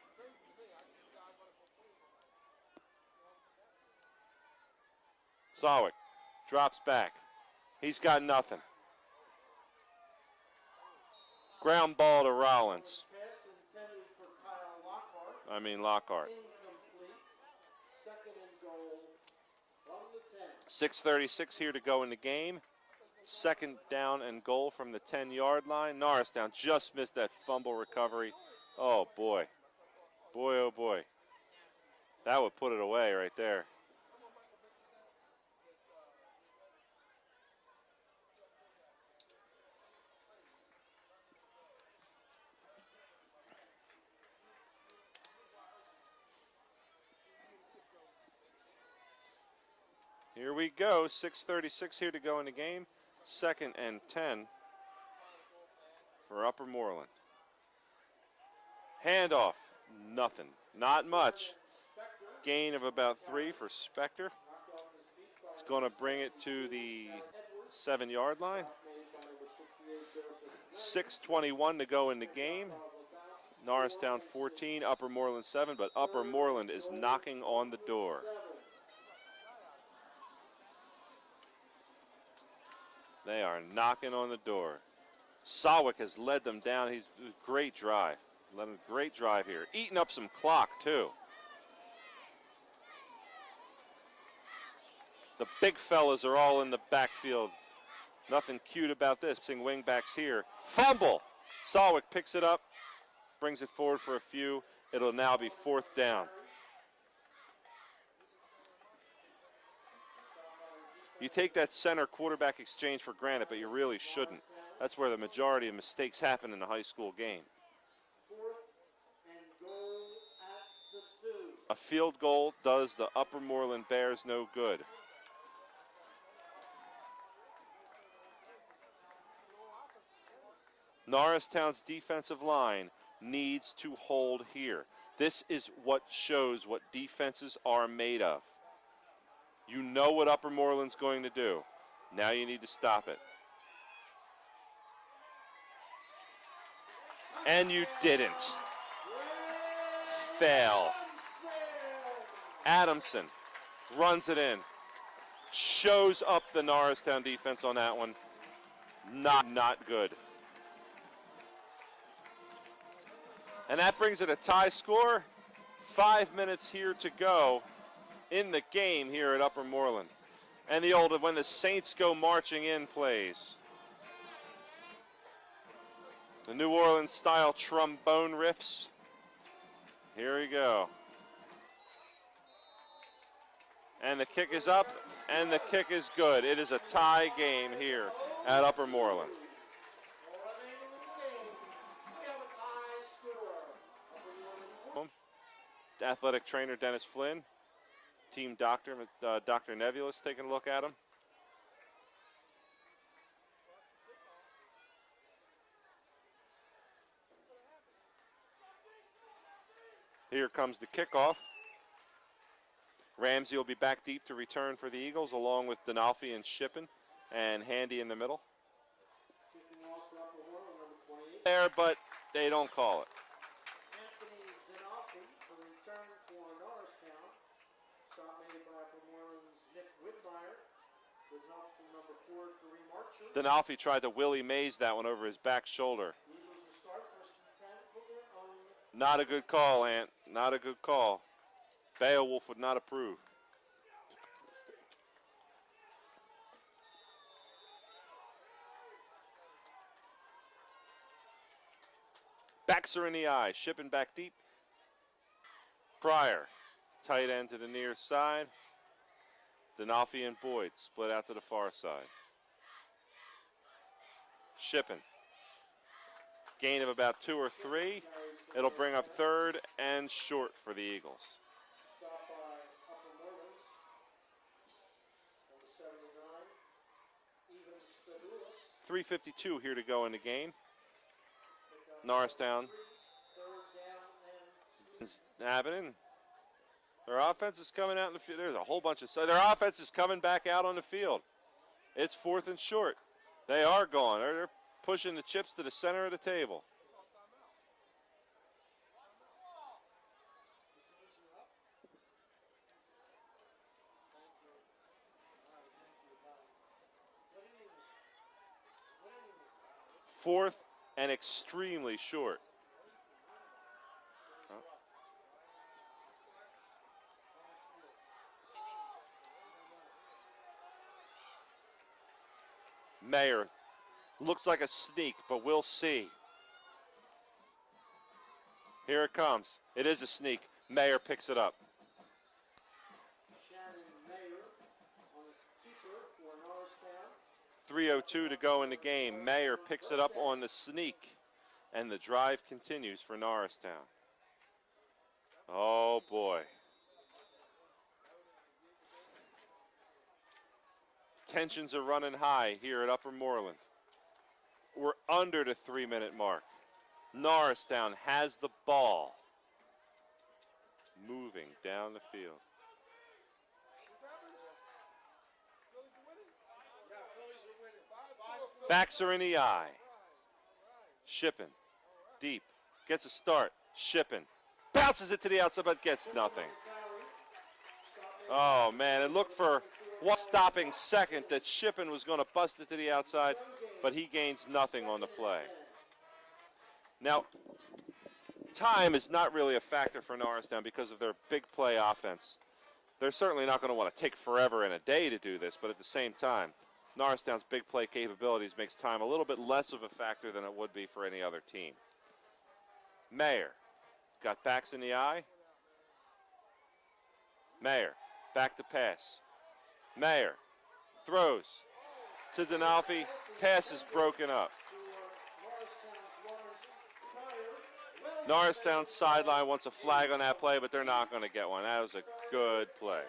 Sawick drops back. He's got nothing. Ground ball to Rollins. Pass intended for Kyle Lockhart. Lockhart. Incomplete. Second and goal from the 10. 6:36 here to go in the game. Second down and goal from the 10-yard line. Norristown just missed that fumble recovery. Oh, boy. Boy, oh, boy. That would put it away right there. Here we go. 6:36 here to go in the game. Second and 10 for Upper Moreland. Handoff, nothing, not much. Gain of about 3 for Spector. It's going to bring it to the 7-yard line. 6:21 to go in the game. Norristown 14, Upper Moreland 7, but Upper Moreland is knocking on the door. They are knocking on the door. Sawick has led them down. He's a great drive. Led a great drive here. Eating up some clock, too. The big fellas are all in the backfield Nothing cute about this. Sing wingbacks here. Fumble. Salwick picks it up, brings it forward for a few. It'll now be 4th down. You take that center quarterback exchange for granted, but you really shouldn't. That's where the majority of mistakes happen in a high school game. 4th and goal at the 2. A field goal does the Upper Moreland Bears no good. Norristown's defensive line needs to hold here. This is what shows what defenses are made of. You know what Upper Moreland's going to do. Now you need to stop it. And you didn't. Fail. Adamson runs it in. Shows up the Norristown defense on that one. Not good. And that brings it a tie score. 5 minutes here to go in the game here at Upper Moreland. And the old when the Saints go marching in plays. The New Orleans style trombone riffs. Here we go. And the kick is up, and the kick is good. It is a tie game here at Upper Moreland. Athletic trainer Dennis Flynn, team doctor, Dr. Nebulous, taking a look at him. Here comes the kickoff. Ramsey will be back deep to return for the Eagles, along with Donalfi and Shippen, and Handy in the middle. There, but they don't call it. Anthony Donalfi for the return for Norristown. Stop made by Moreland's Nick Whitmire with help from number 4, Kareem Archer. Donalfi tried to Willie Mays that one over his back shoulder. Eagles will start 1st and 10 for their own. Not a good call, Ant. Not a good call. Beowulf would not approve. Backs are in the eye. Shipping back deep. Pryor, tight end to the near side. Donalfi and Boyd split out to the far side. Shippen. Gain of about 2 or 3. It'll bring up 3rd and short for the Eagles. Stop by Upper Moreland's number 79, Even Stadoulis. 3:52 here to go in the game. Norristown 3rd down and is happening. Their offense is coming out in the field. There's a whole bunch of their offense is coming back out on the field. It's 4th and short. They are gone. They're pushing the chips to the center of the table. Fourth and extremely short. Mayer looks like a sneak, but we'll see. Here it comes. It is a sneak. Mayer picks it up. Shannon Mayer on the keeper for Norristown. 3:02 to go in the game. Mayer picks it up on the sneak, and the drive continues for Norristown. Oh, boy. Tensions are running high here at Upper Moreland. We're under the 3-minute mark. Norristown has the ball. Moving down the field. Backs are in the eye. Shippen. Deep. Gets a start. Shippen. Bounces it to the outside, but gets nothing. Oh, man. It looked for one stopping second that Shippen was going to bust it to the outside, but he gains nothing on the play. Now, time is not really a factor for Norristown because of their big play offense. They're certainly not going to want to take forever and a day to do this, but at the same time, Norristown's big play capabilities makes time a little bit less of a factor than it would be for any other team. Mayer got backs in the eye. Mayer back to pass. Mayer throws to Denalfi. Pass is broken up. Norristown sideline wants a flag on that play, but they're not going to get one. That was a good play.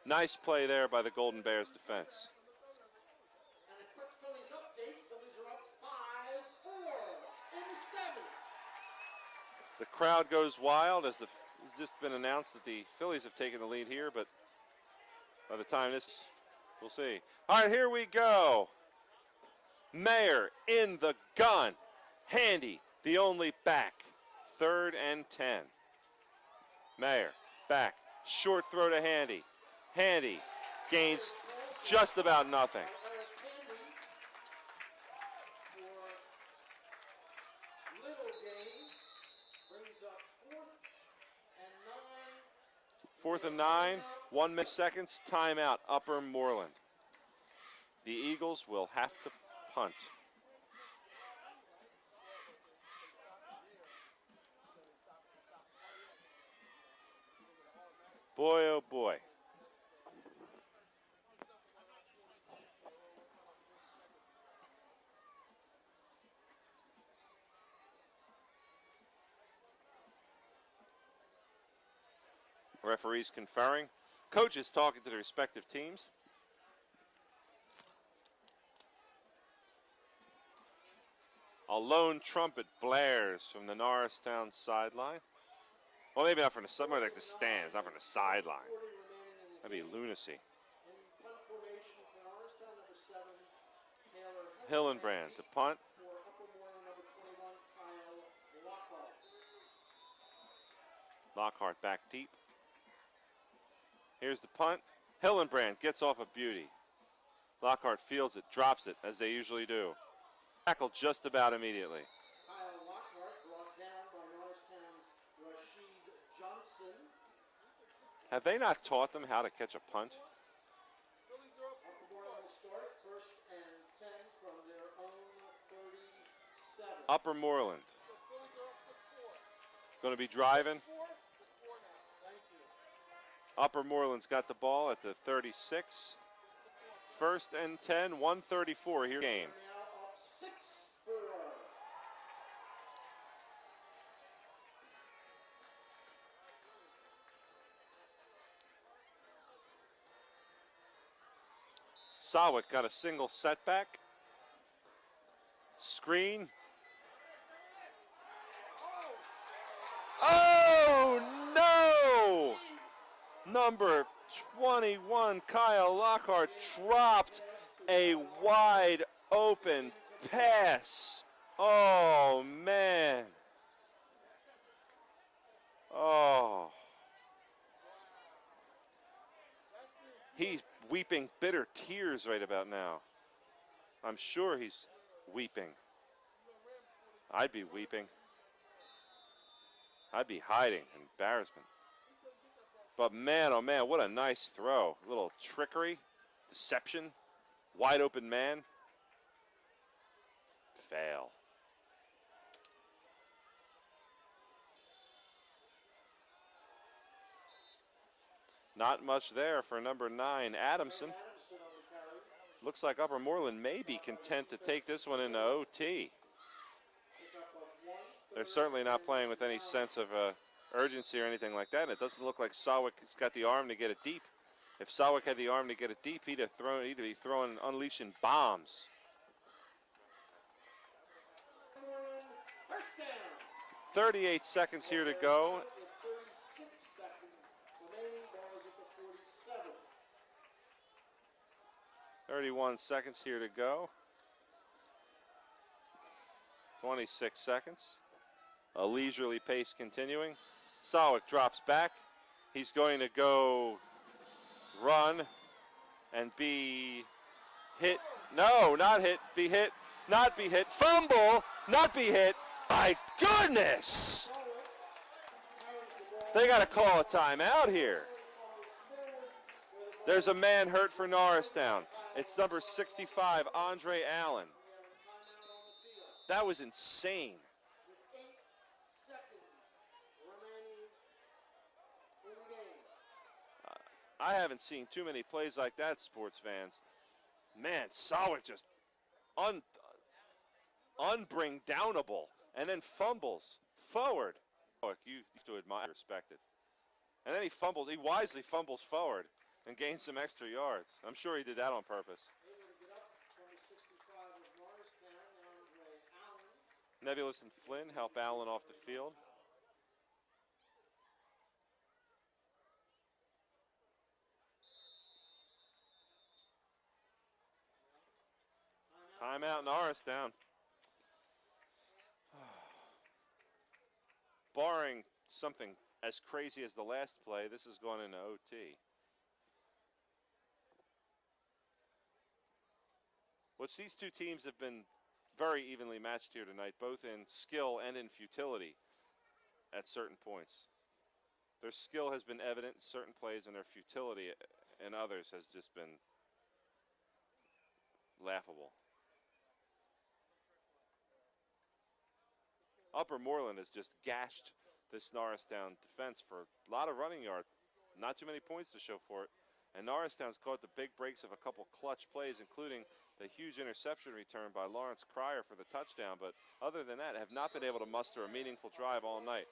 Nice play there by the Golden Bears defense. And a quick Phillies update. Phillies are up 5-4 in the 7th. The crowd goes wild as it's just been announced that the Phillies have taken the lead here, but by the time this, we'll see. All right, here we go. Mayer in the gun. Handy, the only back. 3rd and 10. Mayer back. Short throw to Handy. Handy gains just about nothing. Fourth and 9, 1 minute seconds, timeout, Upper Moreland. The Eagles will have to punt. Boy, oh boy. Referees conferring. Coaches talking to their respective teams. A lone trumpet blares from the Norristown sideline. Well, maybe not from the more like the stands, not from the sideline. That'd be lunacy. Hillenbrand to punt. Lockhart back deep. Here's the punt. Hillenbrand gets off a beauty. Lockhart fields it, drops it, as they usually do. Tackled just about immediately. Kyle Lockhart brought down by Norristown's Rashid Johnson. Have they not taught them how to catch a punt? Upper Moreland will start 1st and 10 from their own 37. Upper Moreland. Going to be driving. Upper Moreland's got the ball at the 36. 1st and 10, 1:34 here game. Now up 6-4. Sawick got a single setback. Screen. Oh, no! Number 21, Kyle Lockhart, dropped a wide open pass. Oh, man. Oh. He's weeping bitter tears right about now. I'm sure he's weeping. I'd be weeping. I'd be hiding in embarrassment. But man, oh man, what a nice throw. A little trickery, deception, wide open man. Fail. Not much there for number 9, Adamson. Looks like Upper Moreland may be content to take this one into OT. They're certainly not playing with any sense of urgency or anything like that. And it doesn't look like Sawick has got the arm to get it deep. If Sawick had the arm to get it deep, he'd be throwing, unleashing bombs. First down. 38 seconds here to go. 36 seconds remaining. Ball's at the 47. 31 seconds here to go. 26 seconds. A leisurely pace continuing. Sawick drops back. He's going to go run and be hit. No, not hit. Be hit. Not be hit. Fumble. Not be hit. My goodness. They got to call a timeout here. There's a man hurt for Norristown. It's number 65, Andre Allen. That was insane. With 8 seconds remaining in the game. I haven't seen too many plays like that, sports fans. Man, Sawick just unbring downable and then fumbles forward. You have to admire, respect it. And then he wisely fumbles forward and gains some extra yards. I'm sure he did that on purpose. Able to get up, number 65 of Norristown, Andre Allen. Nebulous and Flynn help Allen off the field. Timeout Norristown. Barring something as crazy as the last play, this is going into OT. Which these two teams have been very evenly matched here tonight, both in skill and in futility at certain points. Their skill has been evident in certain plays, and their futility in others has just been laughable. Upper Moreland has just gashed this Norristown defense for a lot of running yard. Not too many points to show for it. And Norristown's caught the big breaks of a couple clutch plays, including the huge interception return by Lawrence Cryer for the touchdown. But other than that, have not been able to muster a meaningful drive all night.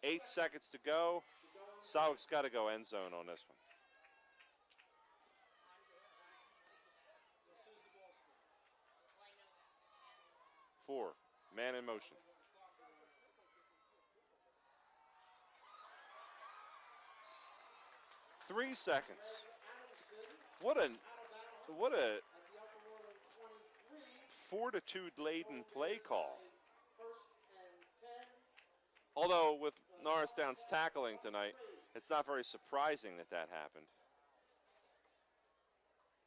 8 seconds to go. Sawick's got to go end zone on this one. Four. Man in motion. 3 seconds. What a fortitude-laden play call. Although with Norristown's tackling tonight, it's not very surprising that that happened.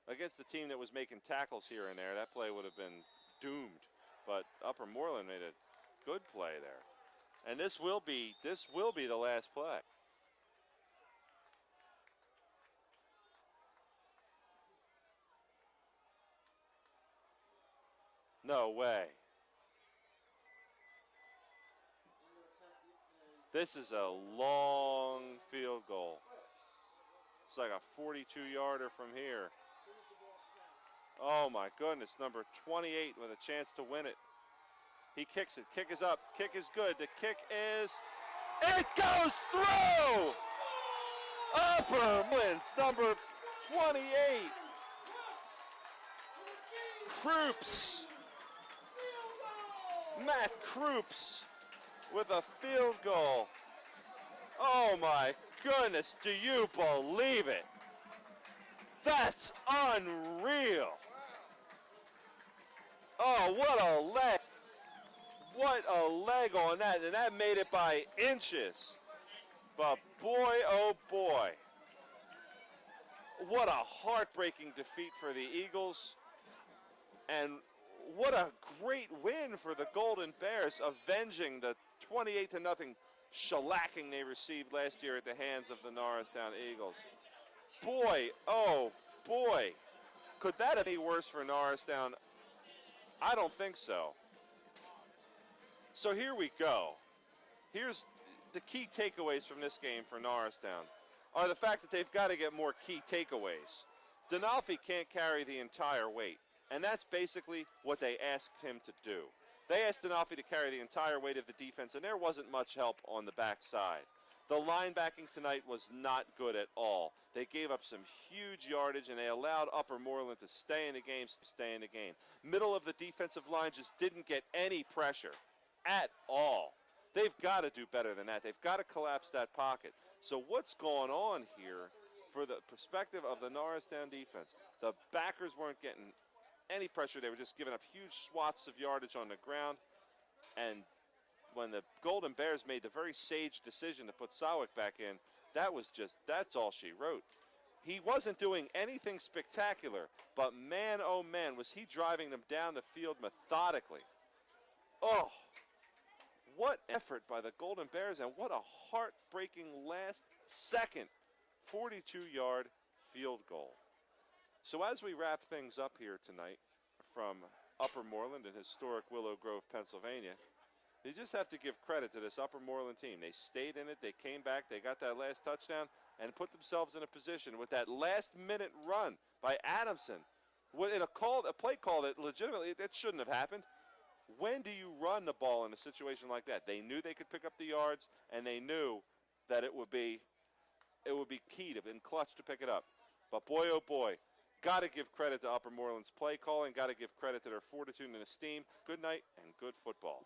Against the team that was making tackles here and there, that play would have been doomed. But Upper Moreland made a good play there. And this will be the last play. No way. This is a long field goal. It's like a 42-yarder from here. Oh my goodness, number 28 with a chance to win it. He kicks it, kick is up, kick is good. The kick is, it goes through! Upper Moreland's number 28. Kroops. Matt Kroops with a field goal. Oh my goodness, do you believe it? That's unreal. Oh, what a leg. What a leg on that, and that made it by inches. But boy, oh boy. What a heartbreaking defeat for the Eagles. And what a great win for the Golden Bears, avenging the 28-0 shellacking they received last year at the hands of the Norristown Eagles. Boy, oh boy. Could that be worse for Norristown? I don't think so. So here we go. Here's the key takeaways from this game for Norristown are the fact that they've got to get more key takeaways. Donalfi can't carry the entire weight, and that's basically what they asked him to do. They asked Donalfi to carry the entire weight of the defense, and there wasn't much help on the backside. The linebacking tonight was not good at all. They gave up some huge yardage, and they allowed Upper Moreland to stay in the game, Middle of the defensive line just didn't get any pressure at all. They've got to do better than that. They've got to collapse that pocket. So what's going on here for the perspective of the Norristown defense? The backers weren't getting any pressure. They were just giving up huge swaths of yardage on the ground. And when the Golden Bears made the very sage decision to put Sawick back in, that's all she wrote. He wasn't doing anything spectacular, but man, oh man, was he driving them down the field methodically. Oh, what effort by the Golden Bears, and what a heartbreaking last second 42-yard field goal. So as we wrap things up here tonight from Upper Moreland in historic Willow Grove, Pennsylvania, you just have to give credit to this Upper Moreland team. They stayed in it. They came back. They got that last touchdown and put themselves in a position with that last-minute run by Adamson. In a play call that legitimately that shouldn't have happened. When do you run the ball in a situation like that? They knew they could pick up the yards, and they knew that it would be key and clutch to pick it up. But boy, oh boy, got to give credit to Upper Moreland's play calling. Got to give credit to their fortitude and esteem. Good night and good football.